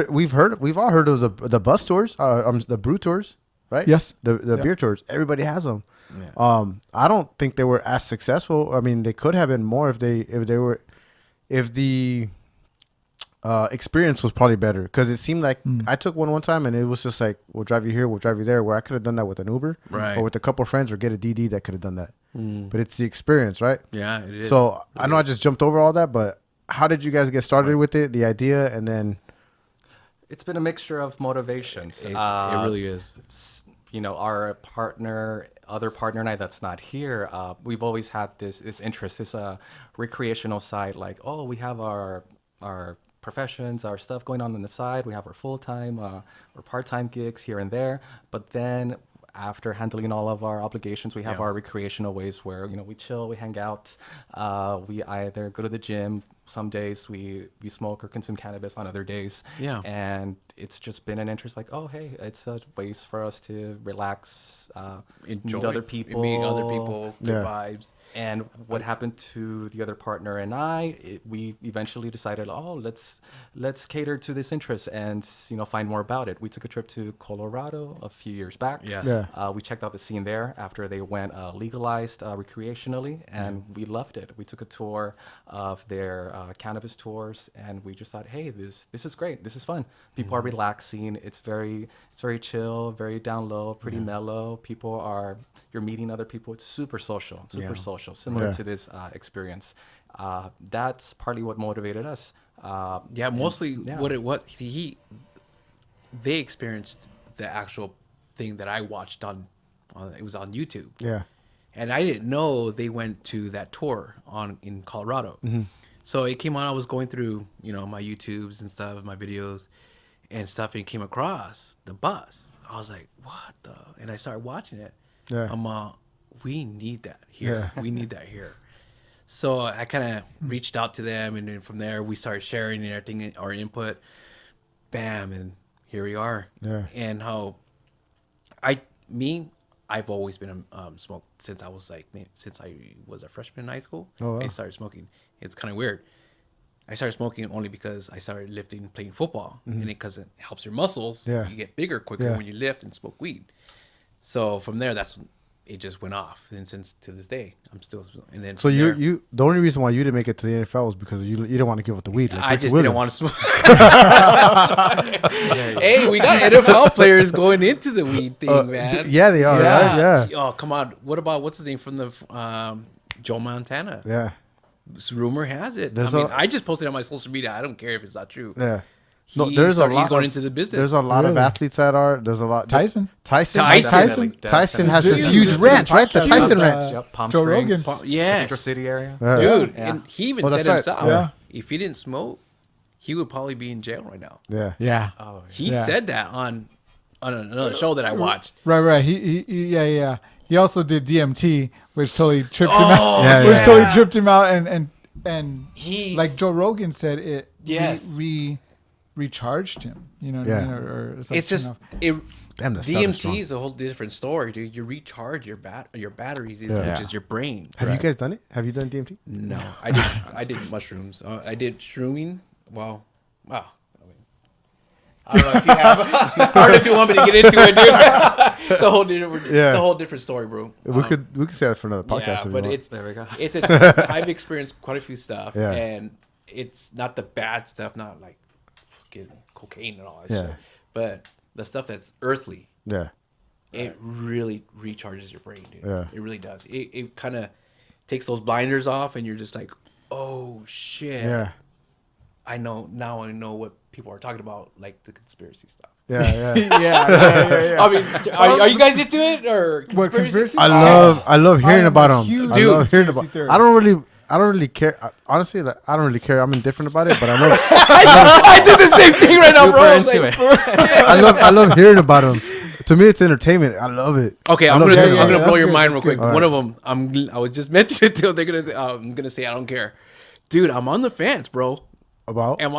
we've all heard of the bus tours, the brew tours, right? Yes. The beer tours. Everybody has them. Yeah. I don't think they were as successful. I mean, they could have been more if the experience was probably better, because it seemed like I took one time and it was just like, we'll drive you here, we'll drive you there, where I could have done that with an Uber, Right. or with a couple of friends, or get a DD that could have done that. But it's the experience, right? Yeah, it is. So I know I just jumped over all that, but how did you guys get started with it, the idea, and then? It's been a mixture of motivations. It really is. It's, our other partner and I that's not here, we've always had this interest, this recreational side, like, oh, we have our professions, our stuff going on the side. We have our full-time or part-time gigs here and there. But then after handling all of our obligations, we have our recreational ways where, we chill, we hang out. We either go to the gym. Some days we smoke or consume cannabis, on other days. Yeah. And it's just been an interest, like, oh, hey, it's a ways for us to relax, Enjoy, meet other people. good vibes. And what happened to the other partner and I, we eventually decided, oh, let's cater to this interest and, find more about it. We took a trip to Colorado a few years back. Yes. Yeah. We checked out the scene there after they went legalized recreationally, and we loved it. We took a tour of their cannabis tours, and we just thought, hey, this is great. This is fun. People are relaxing. It's very chill, very down low, pretty mellow. You're meeting other people. It's super social, similar to this experience. That's partly what motivated us. They experienced the actual thing that I watched on it was on YouTube. Yeah. And I didn't know they went to that tour in Colorado. So it came on, I was going through, my YouTubes and stuff, my videos and stuff, and it came across the bus. I was like, what the? And I started watching it. Yeah. We need that here. Yeah. We need that here. So I kind of reached out to them, and then from there we started sharing and everything, our input. Bam, and here we are. Yeah. And I've always been smoked since I was since I was a freshman in high school. Oh, wow. I started smoking. It's kind of weird. I started smoking only because I started lifting, playing football, and because it helps your muscles. Yeah. You get bigger quicker when you lift and smoke weed. So from there, that's when it just went off, and since to this day, I'm still. And then So you the only reason why you didn't make it to the NFL was because you didn't want to give up the weed. Like I Ricky just Williams. didn't want to smoke. Hey, we got NFL players going into the weed thing, man. Yeah, they are. Right? Yeah. Oh, come on. What's his name from the Joe Montana? Yeah. This rumor has it. I just posted on my social media. I don't care if it's not true. Yeah. He's going into the business. There's a lot of athletes that are. There's a lot. Tyson Tyson Definitely. has this huge ranch, right? The Tyson ranch. Yep, Palm Joe Springs, Rogan. Yes. Central City area. Yeah. Dude, Yeah. and he even Oh, said that's right. himself, Yeah. if he didn't smoke, he would probably be in jail right now. Yeah. Yeah. Oh, He Yeah. said that on another show that I watched. Right. Yeah. He also did DMT, which totally tripped him Oh, out. Yeah, Which yeah. totally tripped him out, and He's like Joe Rogan said, it Yes. recharged him. You know what Yeah. I mean? Or it's, like, It's just Damn, that stuff is strong. DMT is a whole different story, dude. You recharge your batteries, Yeah. which is your brain. Have you guys done it? Have you done DMT? No, I did mushrooms. I did shrooming. Wow. I don't know if you have. I don't know if you want me to get into it, dude. It's a whole different. Yeah. It's a whole different story, bro. We could say that for another podcast. Yeah, if you but want. There we go. I've experienced quite a few stuff, Yeah. and it's not the bad stuff, not like fucking cocaine and all that Yeah. shit, but the stuff that's earthly. Yeah. It really recharges your brain, dude. Yeah. It really does. It kind of takes those blinders off, and you're just like, oh shit. Yeah. I know what people are talking about, like the conspiracy stuff. Yeah. yeah. I mean, are you guys into it or What, conspiracy? I love hearing am about a them. huge I love hearing conspiracy about. theorist. I don't really care. Honestly, like, I don't really care. I'm indifferent about it, but I love. I did the same thing right now, Super bro. I was into like, it. I love hearing about them. To me, it's entertainment. I love it. Okay, I I'm love gonna hearing I'm about gonna it. blow That's your good, mind that's real quick. good. One of them, I was just mentioning it to them. I'm gonna say I don't care, dude. I'm on the fence, bro. About. And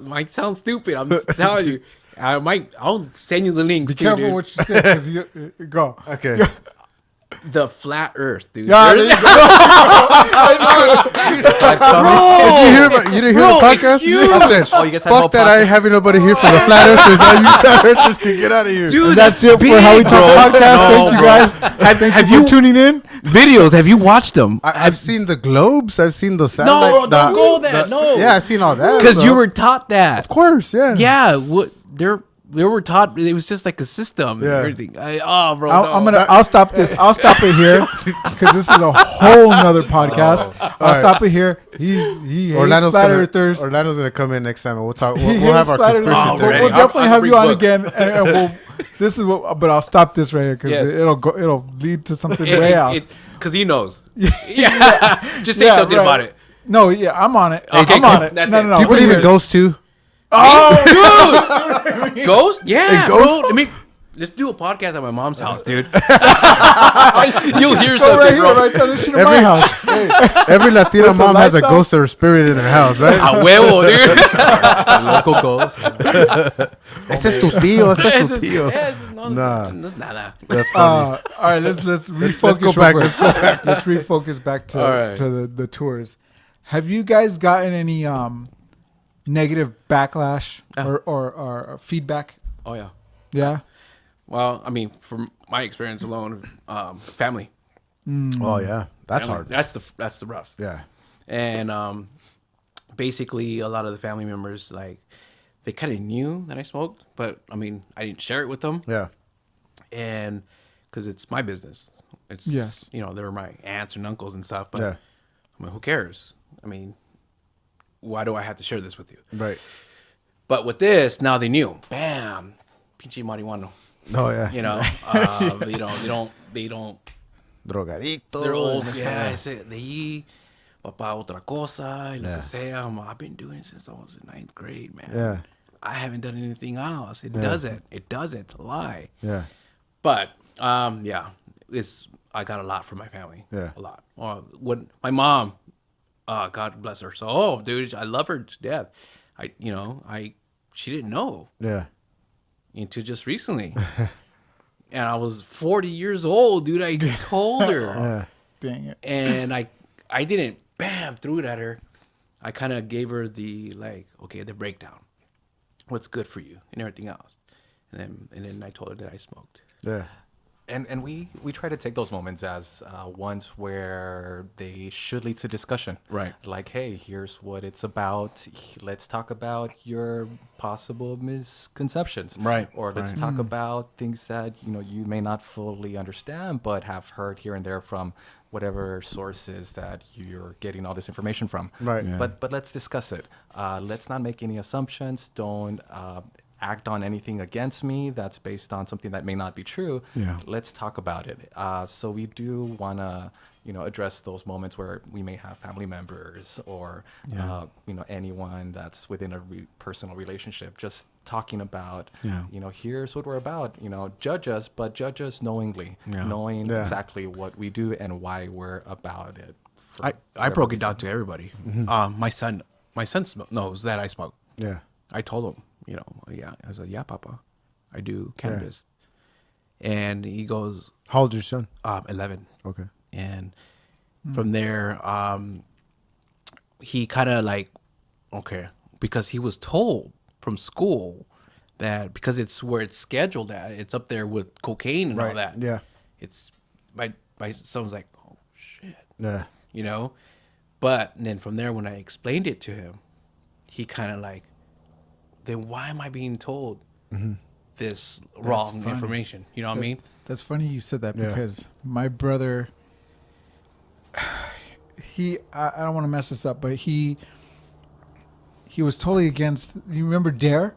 might sound stupid. I'm just telling you. I'll send you the links. Be careful dude. what you say, because you go. Okay. The flat Earth, dude. Yeah, There's- there you go. You didn't hear the podcast? excuse- I said, Oh, you guys had no fuck that. I ain't having nobody here for the flat earthers. Now you flat earthers can get out of here. Dude, And that's it for big, How We Talk bro. Podcast. No, Thank you bro. guys. Thank you for tuning in. Videos? Have you watched them? I've seen the globes. I've seen the satellite. don't go there, no. Yeah, I've seen all that. Because so- you were taught that. Of course, yeah. Yeah, they were taught it was just like a system. Yeah. And everything. Bro. I'll stop this. I'll stop it here because this is a whole nother podcast. I'll stop it here. He hates flat earthers. Orlando's gonna come in next time and we'll talk. He We'll have hates our flat earthers. conspiracy Oh, theory. We'll I'll definitely have bring you on books. again, and we'll. This is what. But I'll stop this right here because Yes. it'll lead to something way else. Because he knows. Yeah. Just say something right. about it. No, yeah, I'm on it. Okay, I'm on cool. it. That's no, it. no, no. Do you we're believe in here. ghosts too? Oh, Dude! Ghost? Yeah, Hey, bro. ghost? I mean, let's do a podcast at my mom's house, dude. You'll hear go something, right here, bro. right down the street of Every my house. Every Latina With the mom has a lights ghost or a spirit in their house, right? A huevo, dude. Local ghost. Ese es tu tío. Ese es tu tío. No, Nah. that's nada. That's funny. All right, let's refocus. go back, Let's go back. Let's refocus back to All right. to the tours. Have you guys gotten any negative backlash or feedback? Oh, yeah. Yeah. Well, I mean, from my experience alone, family. Oh yeah, that's Family. hard. That's the rough. Yeah. And basically, a lot of the family members, like, they kind of knew that I smoked, but I mean, I didn't share it with them. Yeah. And because it's my business, it's Yes. they're my aunts and uncles and stuff. But Yeah. I mean, who cares? I mean, why do I have to share this with you? Right. But with this, now they knew. Bam, pinche marihuana. Oh yeah. They don't. Drogadicto. They're old. and Yeah, this ese de ahí, papá otra cosa, y lo Yeah. que sea. I've been doing it since I was in 9th grade, man. Yeah. I haven't done anything else. It Yeah. doesn't. It doesn't. It's a lie. and that. But yeah, I got a lot from my family. Yeah. A lot. When my mom, God bless her soul, dude, I love her to death. She didn't know Yeah. until just recently. And I was 40 years old, dude. I told her. Yeah. Dang it. And I didn't threw it at her. I kind of gave her the the breakdown, what's good for you and everything else, and then I told her that I smoked. Yeah. And we try to take those moments as ones where they should lead to discussion. Right. Like, hey, here's what it's about. Let's talk about your possible misconceptions. Right, Or let's right. talk about things that you may not fully understand, but have heard here and there from whatever sources that you're getting all this information from. Right. Yeah. But let's discuss it. Let's not make any assumptions. Don't act on anything against me that's based on something that may not be true. Yeah. Let's talk about it. So we do want to, address those moments where we may have family members or, anyone that's within a personal relationship, just talking about, here's what we're about, judge us, but judge us knowingly, knowing Yeah. exactly what we do and why we're about it. for I whatever broke it reason. down to everybody. My son knows that I smoke. Yeah. I told him, you know, yeah. I was like, yeah, Papa, I do cannabis. And he goes, How old's your son? 11. Okay. And from there, he kind of like, okay, because he was told from school that because it's where it's scheduled at, it's up there with cocaine and all that. Yeah. It's my son was like, oh shit, Yeah. you know. But then from there, when I explained it to him, he kind of like, then why am I being told this wrong funny. information? You know what I mean? That's funny you said that Yeah. because my brother, I don't want to mess this up, but he was totally against. You remember Dare?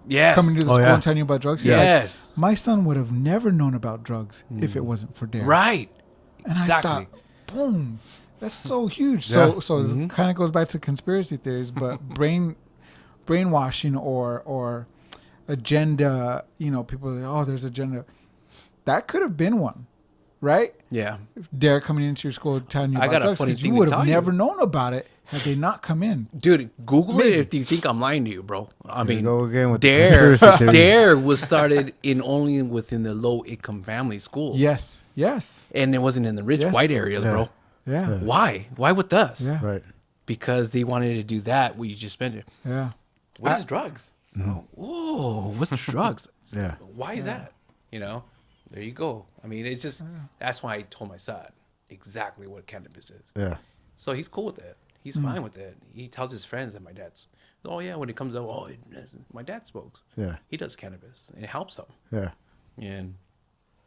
Yes. Coming to the Oh, school yeah. and telling you about drugs. He's Yes. like, my son would have never known about drugs if it wasn't for Dare. Right. And Exactly. I thought, boom, that's so huge. Yeah. So it kind of goes back to conspiracy theories, but brainwashing or agenda. You know, people are like, oh, there's agenda. That could have been one, right? Yeah. If Dare coming into your school telling you I about got a drugs, funny 'cause thing you to would tell have you. never known about it had they not come in. Dude, Google Maybe. it if you think I'm lying to you, bro. I Here you mean, go again with the Dare, conspiracy theories. Dare was started in only within the low income family schools. Yes. And it wasn't in the rich Yes. white areas, Yeah. bro. Yeah. Why? Why with us? Yeah. Right. Because they wanted to do that, what you just mentioned. Yeah. What is drugs? Oh, whoa, what's drugs? Yeah. Why is that? You know, there you go. I mean, it's just, that's why I told my son exactly what cannabis is. Yeah. So he's cool with it. He's fine with it. He tells his friends that my dad's, oh yeah, when it comes up, my dad smokes. Yeah. He does cannabis and it helps him. Yeah. And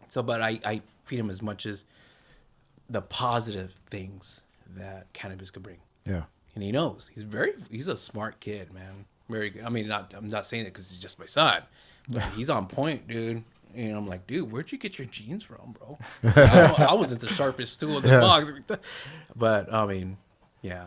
so, but I feed him as much as the positive things that cannabis could bring. Yeah. And he knows. He's a smart kid, man. Very good. I mean, I'm not saying it because he's just my son, but he's on point, dude. And I'm like, dude, where'd you get your genes from, bro? I wasn't the sharpest tool in the box. But, I mean, yeah.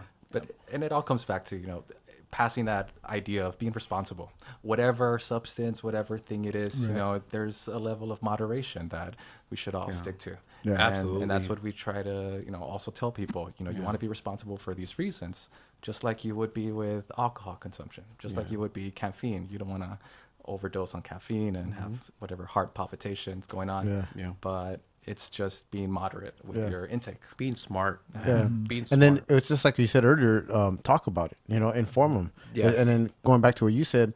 And it all comes back to, you know, passing that idea of being responsible. Whatever substance, whatever thing it is, you know, there's a level of moderation that we should all stick to. Yeah. Absolutely. And that's what we try to, you know, also tell people, you know, you want to be responsible for these reasons, just like you would be with alcohol consumption, just like you would be caffeine. You don't want to overdose on caffeine and have whatever heart palpitations going on. Yeah. Yeah. But it's just being moderate with your intake. Being smart. Yeah. Being smart. And then it's just like you said earlier, talk about it, you know, inform them. Yes. And then going back to what you said,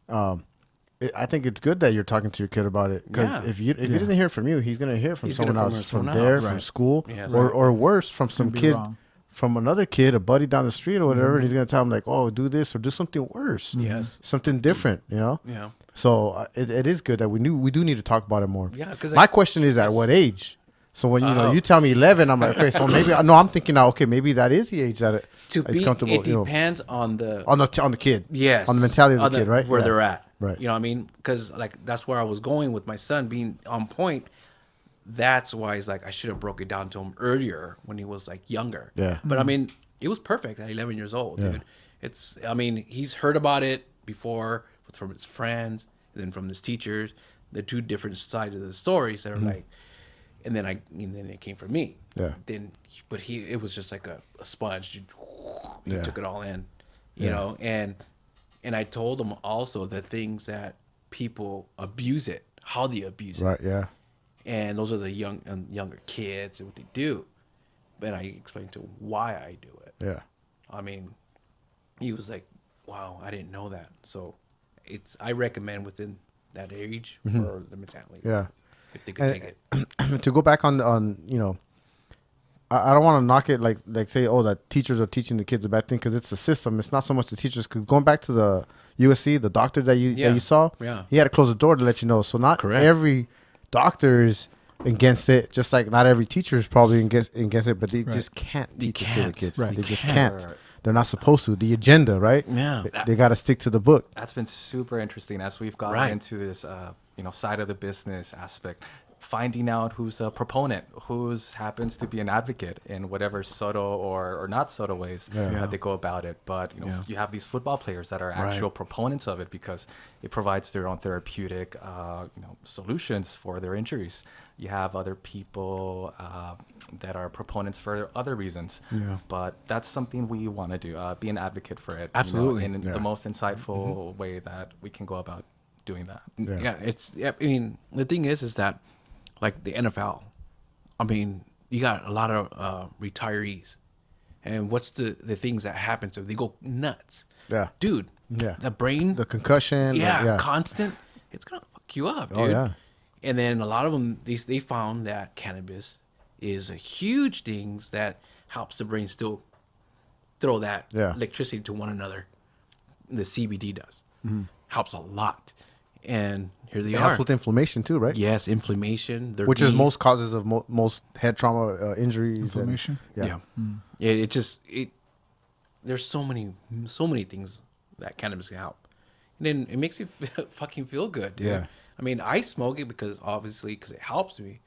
I think it's good that you're talking to your kid about it, because Yeah. if he doesn't hear from you, he's going to hear from He's someone gonna else, from from someone there, else. from Right. school, Yes. or worse, from It's some gonna be kid, wrong. from another kid, a buddy down the street or whatever. And he's going to tell him like, oh, do this or do something worse. Yes. Something different, you know? Yeah. So it is good that we do need to talk about it more. Yeah, 'cause my question is at what age? So when Oh. you tell me 11, I'm like, okay, so maybe I'm thinking now, okay, maybe that is the age that it's comfortable. It depends on the on the kid. yes, On the mentality of the kid, right? Where Yeah. they're at, Right. You know what I mean? Because like that's where I was going with my son being on point. That's why it's like I should have broke it down to him earlier when he was like younger. Yeah. But I mean, it was perfect at 11 years old, Yeah. dude. I mean, he's heard about it before from his friends, and then from his teachers. The two different sides of the stories that are like, and then it came from me. Yeah. But it was just like a sponge. He Yeah. took it all in, you Yeah. know, and I told him also the things that people abuse it, how they abuse it. Right. Yeah. And those are the younger kids and what they do. But I explained to him why I do it. Yeah. I mean, he was like, wow, I didn't know that. So I recommend within that age for the mentality. Yeah. If they could take it. To go back on you know, I don't want to knock it like say, oh, that teachers are teaching the kids a bad thing, because it's the system. It's not so much the teachers. Cause going back to the USC, the doctor that you saw, Yeah. he had to close the door to let you know. So not Correct. every doctor is against it, just like not every teacher is probably against it, but they just can't They teach it to the can't. kids. Right. They They just can't. can't. They're not supposed to. The agenda, right? Yeah. They got to stick to the book. That's been super interesting as we've gotten Right. into this, you know, side of the business aspect. finding out who's a proponent, who's happens to be an advocate in whatever subtle or not subtle ways that they go about it. But you have these football players that are actual proponents of it because it provides their own therapeutic solutions for their injuries. You have other people that are proponents for other reasons. But that's something we want to do, be an advocate for it. Absolutely. In the most insightful way that we can go about doing that. I mean, the thing is that like the NFL, I mean, you got a lot of retirees, and what's the things that happen? So they go nuts. Yeah, dude. Yeah, the brain, the concussion. Constant. It's gonna fuck you up, dude. Oh yeah. And then a lot of them, they found that cannabis is a huge thing that helps the brain still throw that electricity to one another. The CBD does. Helps a lot. And here they are. Helps with inflammation too, right? Yes, inflammation. Which is most causes of most head trauma injuries. Inflammation. There's so many things that cannabis can help. And then it makes you fucking feel good, dude. Yeah. I mean, I smoke it because it helps me.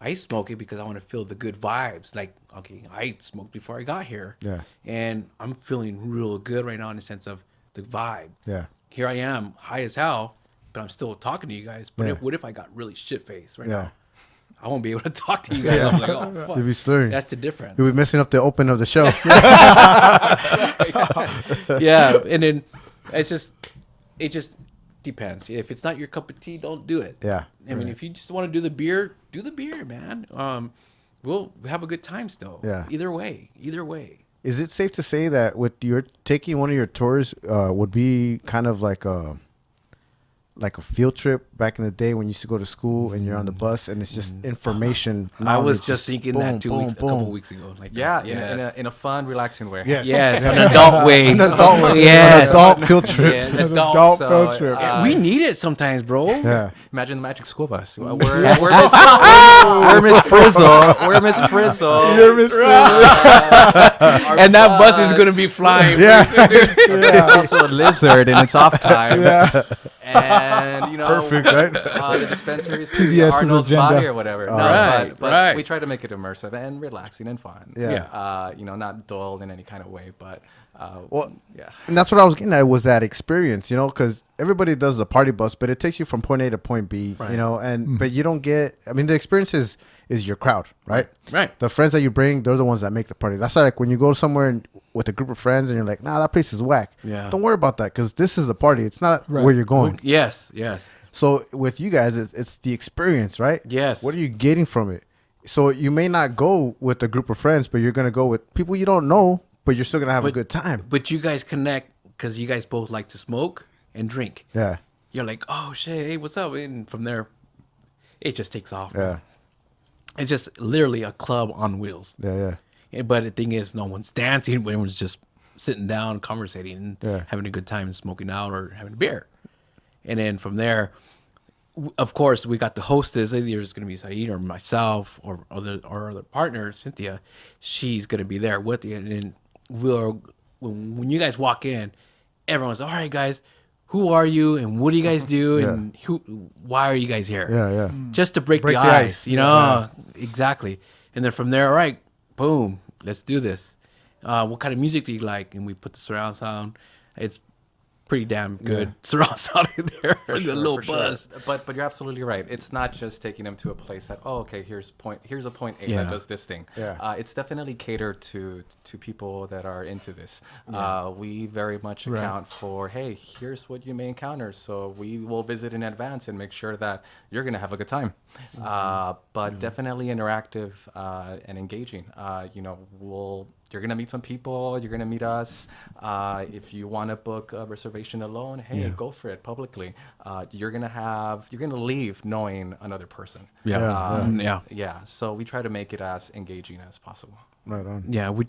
I smoke it because I want to feel the good vibes. Like, okay, I smoked before I got here. Yeah. And I'm feeling real good right now in the sense of the vibe. Yeah. Here I am, high as hell, but I'm still talking to you guys. But what if I got really shit-faced right now? I won't be able to talk to you guys. I'm like, oh, fuck. You'll be slurring. That's the difference. You'll be messing up the open of the show. Yeah. And then it just depends. If it's not your cup of tea, don't do it. Yeah. I mean, if you just want to do the beer, man. We'll have a good time still. Yeah. Either way. Is it safe to say that with your taking one of your tours would be kind of like a field trip back in the day when you used to go to school and you're on the bus and it's just information? I was just thinking that a couple weeks ago. Like in a fun, relaxing way. Yes, an adult way. An adult way. Yes. An adult field trip. Yeah, An adult So, field trip. we need it sometimes, bro. Yeah. Imagine the magic school bus. We're Miss Frizzle. We're Miss Frizzle. You're Miss And that bus is going to be flying. Yeah. It's also a lizard in its off time. Yeah. And Perfect, right? The dispensaries could be PBS's Arnold's agenda. body or whatever. But we try to make it immersive and relaxing and fun. Yeah. Not dull in any kind of way, but And that's what I was getting at was that experience, because everybody does the party bus, but it takes you from point A to point B, but you don't get, the experience is your crowd, right? Right. The friends that you bring, they're the ones that make the party. That's like when you go somewhere with a group of friends and you're like, nah, that place is whack. Yeah. Don't worry about that because this is the party. It's not where you're going. Yes. So with you guys, it's the experience, right? Yes. What are you getting from it? So you may not go with a group of friends, but you're going to go with people you don't know, but you're still going to have a good time. But you guys connect because you guys both like to smoke and drink. Yeah. You're like, oh, shit, hey, what's up? And from there, it just takes off. Yeah. Man. It's just literally a club on wheels. Yeah. But the thing is, no one's dancing. Everyone's just sitting down, conversating, and having a good time and smoking out or having a beer. And then from there, of course, we got the hostess. Either it's going to be Saeed or myself or other partner, Cynthia. She's going to be there with you. And then when you guys walk in, everyone's all right, guys. Who are you and what do you guys do and why are you guys here? Yeah. Just to break the ice, exactly. And then from there, all right, boom, let's do this. What kind of music do you like? And we put the surround sound. It's pretty damn good surround sound in there for the little buzz. Sure. But you're absolutely right. It's not just taking them to a place that here's a point A that does this thing. Yeah. It's definitely catered to people that are into this. We very much account for here's what you may encounter. So we will visit in advance and make sure that you're gonna have a good time. But definitely interactive and engaging. You're going to meet some people. You're going to meet us. If you want to book a reservation alone, go for it publicly. You're going to leave knowing another person. Yeah. So we try to make it as engaging as possible. Right on. Yeah, we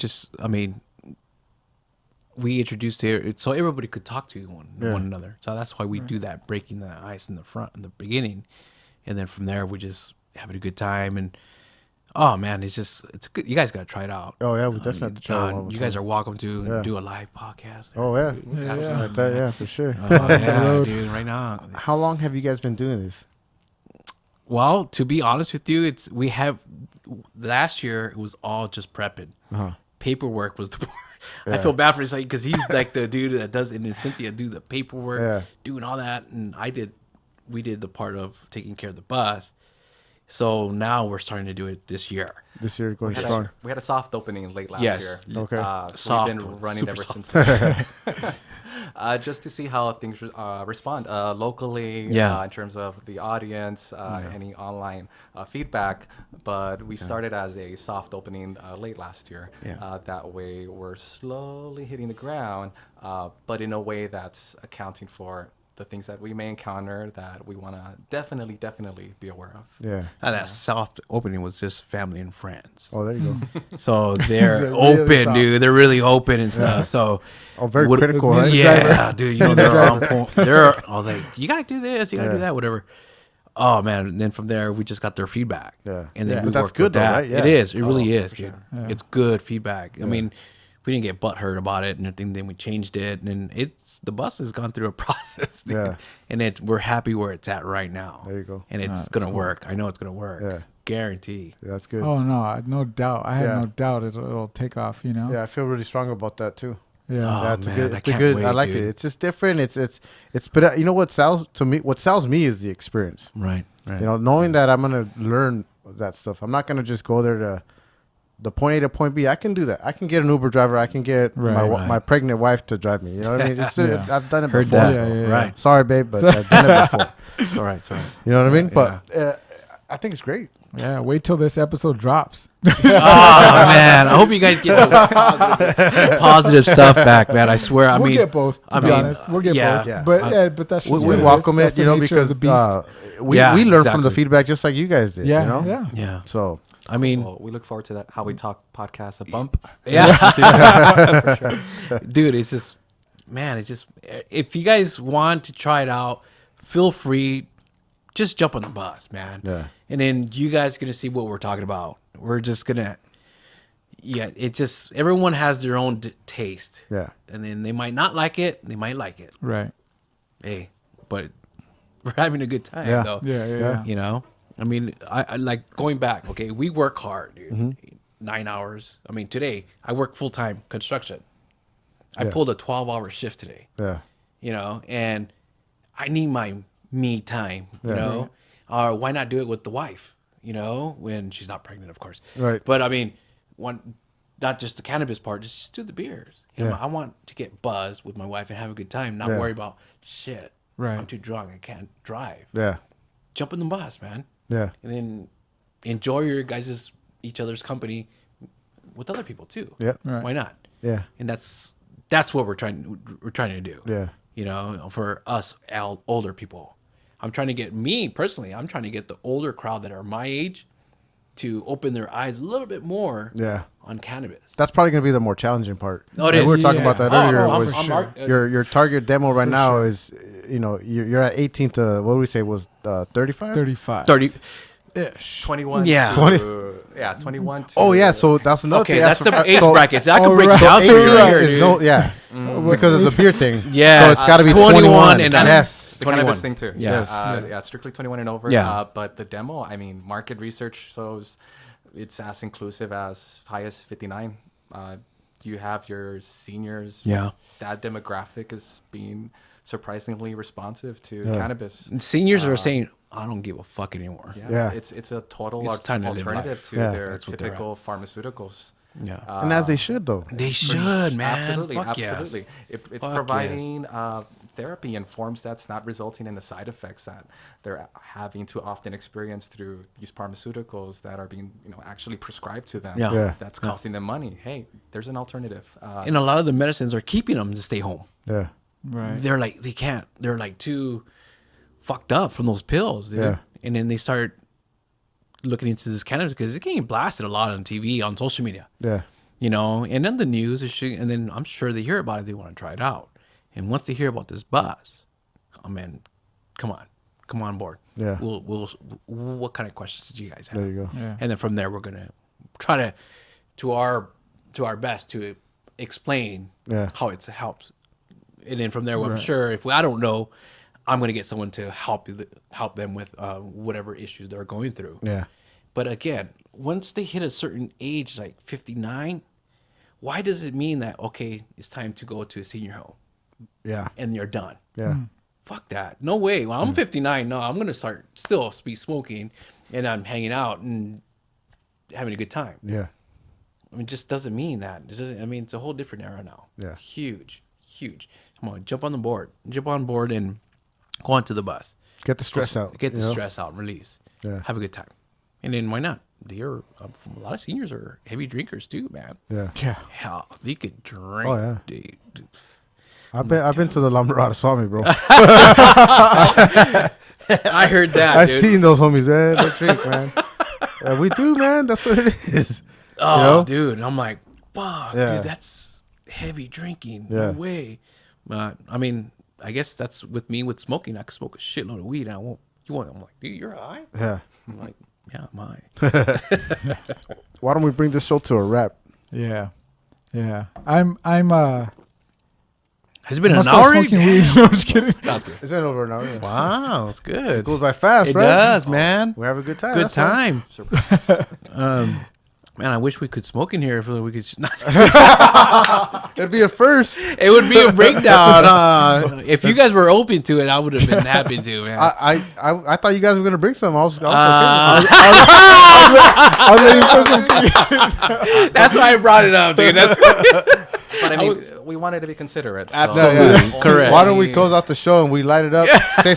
introduced it so everybody could talk to one another. So that's why we do that, breaking the ice in the front in the beginning. And then from there, we just having a good time. And oh man, it's good. You guys got to try it out. Oh yeah, we definitely have to try it. You guys are welcome to do a live podcast. Oh yeah, like that, for sure. Oh, yeah, dude, right now. How long have you guys been doing this? Well, to be honest with you, we have last year it was all just prepping. Paperwork was the part. I feel bad for his because he's like the dude that does it, and Cynthia do the paperwork, doing all that, and we did the part of taking care of the bus. So now we're starting to do it this year. This year going strong. We had a soft opening late last year. Okay. So Soft we've been one, running super ever soft. since. Just to see how things respond locally, in terms of the audience, any online feedback. But we started as a soft opening late last year. That way, we're slowly hitting the ground, but in a way that's accounting for the things that we may encounter that we want to definitely be aware of. Yeah. And that soft opening was just family and friends. Oh, there you go. So they're Really open, soft. dude. They're really open and stuff. So Very critical, me and right? the yeah, driver. dude. You know they're on point. I was like, you gotta do this, you gotta do that, whatever. Oh man! And then from there, we just got their feedback. Yeah. And then Yeah. we But that's worked good with though, that. right? Yeah. It is. It really is, dude. Yeah. It's good feedback. I mean, we didn't get butthurt about it and everything. Then we changed it, and the bus has gone through a process. Dude. Yeah. And we're happy where it's at right now. There you go. And it's that's gonna cool. work. I know it's gonna work. Yeah. Guarantee. Yeah, that's good. Oh no, no doubt. I have Yeah. no doubt it'll take off. You know. Yeah, I feel really strong about that too. Yeah. Oh, Yeah, it's a man, good. I It's a can't good. wait, I like dude. it. It's just different. It's. But you know what sells to me? What sells me is the experience. Right. Right. You know, knowing that I'm gonna learn that stuff. I'm not gonna just go there to the point A to point B. I can do that. I can get an Uber driver. I can get Right. my pregnant wife to drive me. You know what I mean? I've done it Heard before. that. Yeah. Right. Sorry, babe, but I've done it before. It's all right. It's all right. You know what I mean? Yeah. But I think it's great. Yeah. Wait till this episode drops. Oh man, I hope you guys get the positive stuff back, man. I swear. We'll get both. To be honest, we'll get yeah. both. Yeah. But that's just We what welcome is. That's it, you the know, nature of because the beast. we Yeah, learn from the exactly. feedback just like you guys did. Yeah. You know? Yeah. Yeah. So I mean, Well, we look forward to that How We Talk podcast, a bump. yeah. Dude, it's just, man, it's just, if you guys want to try it out, feel free. Just jump on the bus, man. Yeah. And then you guys are going to see what we're talking about. We're just going to, it just, everyone has their own taste. Yeah. And then they might not like it. They might like it. Right. Hey, but we're having a good time, Yeah. though. Yeah. You know, I mean, I like going back. Okay, we work hard, dude. 9 hours. I mean, today I work full time construction. I Yeah. pulled a 12-hour shift today. Yeah. You know, and I need my me time. You Yeah. know, or why not do it with the wife? You know, when she's not pregnant, of course. Right. But I mean, not just the cannabis part, just do the beers. You know, Yeah. I want to get buzzed with my wife and have a good time, not Yeah. worry about shit. Right. I'm too drunk. I can't drive. Yeah. Jump in the bus, man. Yeah. And then enjoy your each other's company with other people too. Yeah. Right. Why not? Yeah. And that's what we're trying to do. Yeah. You know, for us older people, I'm trying to get I'm trying to get the older crowd that are my age to open their eyes a little bit more. Yeah. On cannabis. That's probably going to be the more challenging part. Oh, it And is. we were talking Yeah. about that Oh, earlier. I'm was for sure. your target demo right For now sure. is, you know, you're at 18 to, what do we say, was 35? 35 30. ish. 21 Yeah. to 21 to Oh, yeah. So that's another Okay, thing. that's the age so, brackets. I Oh, can break right. it down So for 18 you right here, is dude. no, yeah. Because of the beer thing. Yes. So it's got to be 21 21. and up. Yes. the 21. cannabis thing too. Yes. Yeah, strictly 21 and over. Yeah. But the demo, I mean, market research shows it's as inclusive as high as 59. You have your seniors. Yeah. That demographic is being surprisingly responsive to Yeah. cannabis. And seniors are saying, I don't give a fuck anymore. Yeah. It's a total It's time to live alternative life. to Yeah. their That's what they're typical pharmaceuticals. Yeah. And as they should, though. They should, man. Absolutely, Fuck absolutely. Yes. It's Fuck providing therapy in forms that's not resulting in the side effects that they're having to often experience through these pharmaceuticals that are being, actually prescribed to them. Yeah. Yeah. That's costing them money. Hey, there's an alternative. And a lot of the medicines are keeping them to stay home. Yeah. Right. They're like, they can't. They're like too fucked up from those pills, dude. Yeah. And then they start looking into this cannabis because it's getting blasted a lot on TV, on social media. Yeah. And then the news is and then I'm sure they hear about it, they want to try it out. And once they hear about this buzz, oh man, come on board. Yeah. We'll what kind of questions do you guys have? There you go. Yeah. And then from there we're gonna try to our best to explain Yeah. how it helps. And then from there, I'm Right. sure if I don't know, I'm going to get someone to help them with whatever issues they're going through. Yeah. But again, once they hit a certain age, like 59, why does it mean that, okay, it's time to go to a senior home Yeah. and you're done? Yeah. Fuck that. No way. Well, I'm 59. No, I'm going to still be smoking, and I'm hanging out and having a good time. Yeah. I mean, it just doesn't mean that. It doesn't. I mean, it's a whole different era now. Yeah. Huge. Come on, jump on board and go onto the bus. Get the stress out. Get the you know? stress out, release. Yeah. Have a good time. And then why not? A lot of seniors are heavy drinkers too, man. Yeah. Yeah. Hell, they could drink. Oh, yeah. Dude. I've been to the La Mirada Swami, bro. I heard that. I dude. seen those homies, man. They drink, man. We do, man. That's what it is. Oh, you know? dude. I'm like, fuck, Yeah. dude, that's heavy drinking. Yeah. No way. But I mean, I guess that's with me with smoking. I could smoke a shitload of weed and I won't. I'm like, dude, you're high? Yeah. I'm like, yeah, I'm high. Why don't we bring this show to a wrap? Yeah. Yeah. I'm Has it been I'm an still hour? smoking weed. No, I'm just kidding. That's good. It's been over an hour. Yeah. Wow, it's good. It goes by fast, It right? does, man. We have a good time. Good that's all. time. Man, I wish we could smoke in here. If we could. It'd be a first. It would be a breakdown. If you guys were open to it, I would have been happy to, man. I thought you guys were gonna bring some. I was okay. I was waiting for some. That's why I brought it up, dude. That's But I mean, we wanted to be considerate. So Absolutely. Yeah. Correct. Why don't we close out the show and we light it up? Say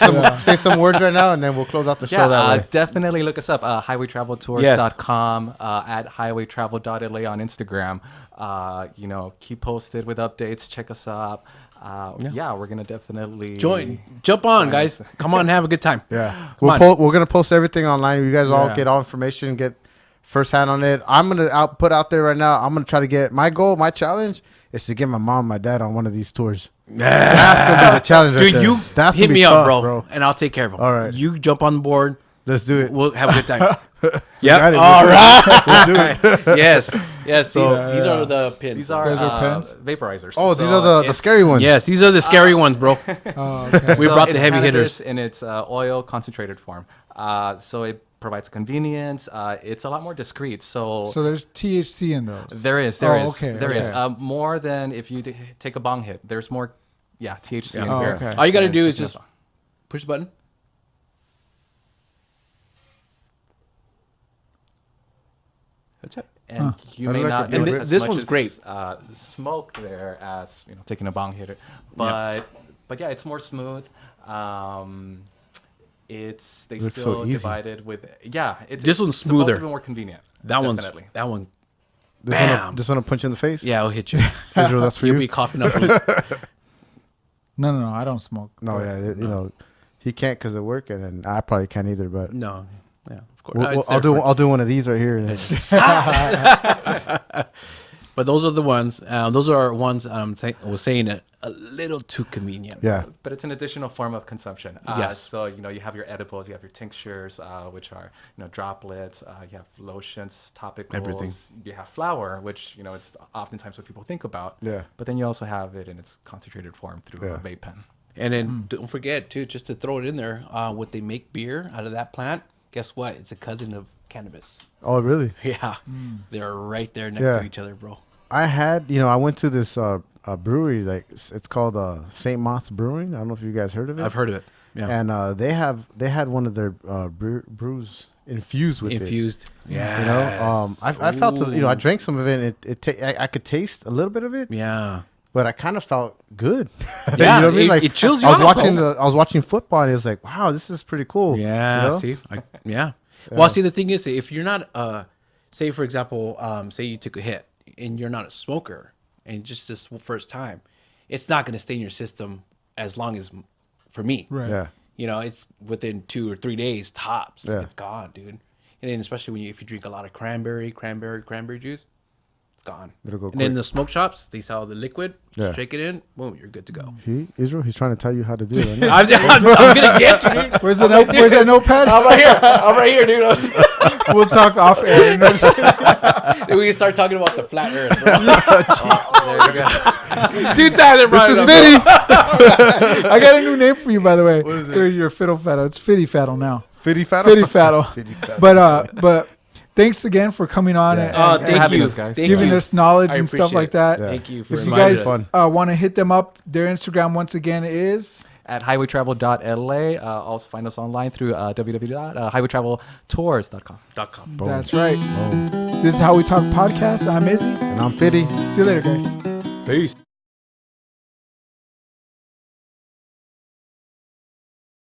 some words right now, and then we'll close out the show that way. definitely look us up. HighwayTravelTours.com, at HighwayTravel.la on Instagram. Keep posted with updates. Check us out. We're gonna definitely jump on, guys. Come on, have a good time. Yeah, Come we're gonna post everything online. You guys all Yeah. get all information, get first hand on it. I'm gonna put out there right now. I'm gonna try to get my goal, my challenge is to get my mom, and my dad on one of these tours. That's gonna be the challenge, right Dude, there. you That's hit gonna be me tough, up, bro, and I'll take care of them. All right. You jump on the board. Let's do it. We'll have a good time. got Yep. it. All right. Let's do it. Yes. So, these are the pins. These are Those are pens? vaporizers. Oh, these So are the it's- scary ones. Yes, these are the scary ones, bro. Oh, okay. We brought the it's heavy cannabis hitters. in its oil concentrated form. So it provides convenience. It's a lot more discreet. So So there's THC in those. there is. Okay, There is okay. more than if you take a bong hit. There's more, THC in Oh, here. okay. All you got to than do is taking a just bong. push the button. That's it. And you I may like not it. And notice thi- as this much one's as, great. Smoke there as taking a bong hitter, but yeah, it's more smooth. It's they Looks still so easy. divided with It's This one's supposed to smoother. be more convenient. That Definitely. one. This Bam. one will punch you in the face. Yeah, I'll hit you. Israel, that's for You'll you. be coughing up. a- No, I don't smoke. No, yeah, he can't because of work, and then I probably can't either. But No, yeah, of course. It's I'll there for- I'll do one of these right here. And then, But those are the ones. Those are ones I was saying a little too convenient. yeah, But it's an additional form of consumption. Yes. So you have your edibles, you have your tinctures, which are droplets. You have lotions, topicals. Everything. You have flour, which it's oftentimes what people think about. Yeah. But then you also have it in its concentrated form through Yeah. a vape pen. And then don't forget too, just to throw it in there, what they make beer out of that plant. Guess what? It's a cousin of cannabis. oh really? Yeah, they're right there next Yeah. to each other, bro. I had, I went to this brewery, like it's called St. Moth's Brewing. I don't know if you guys heard of it. I've heard of it. Yeah, And they had one of their brews infused with it. infused. Yeah, You know, I felt, I drank some of it. And I could taste a little bit of it, Yeah. but I kind of felt good. Yeah, you know what I mean? it chills you I was out, watching bro. I was watching football, and it was like, wow, this is pretty cool. Yeah, you know? see, yeah. Well, see, the thing is, if you're not, say for example, say you took a hit and you're not a smoker, and just this first time, it's not going to stay in your system as long as, for me, Right. Yeah, it's within 2 or 3 days tops. Yeah. It's gone, dude. And then especially if you drink a lot of cranberry juice, it's gone. It'll go And then quick. the smoke shops, they sell the liquid. Yeah. Shake it in, boom, you're good to go. See, Israel, he's trying to tell you how to do it. Right now. I'm gonna get you, dude. Where's that notepad? I'm right here, dude. We'll talk off air. Then we can start talking about the flat Earth. Bro. There you go. 2 times. This is Fitty. I got a new name for you, by the way. What is it? Your fiddle faddle. It's Fitty Faddle now. Fitty Faddle. Fitty Faddle. But thanks again for coming on and Thank Thank you. you, Us, guys. Thank giving you. us knowledge I and stuff appreciate like it. that. Yeah. Thank you for If you reminding guys us. Fun. want to hit them up, their Instagram once again is At highwaytravel.la. Also find us online through www.highwaytraveltours.com. .com. Boom. that's right. Boom. This is How We Talk Podcast. I'm Izzy. And I'm Fitty. See you later, guys. Peace.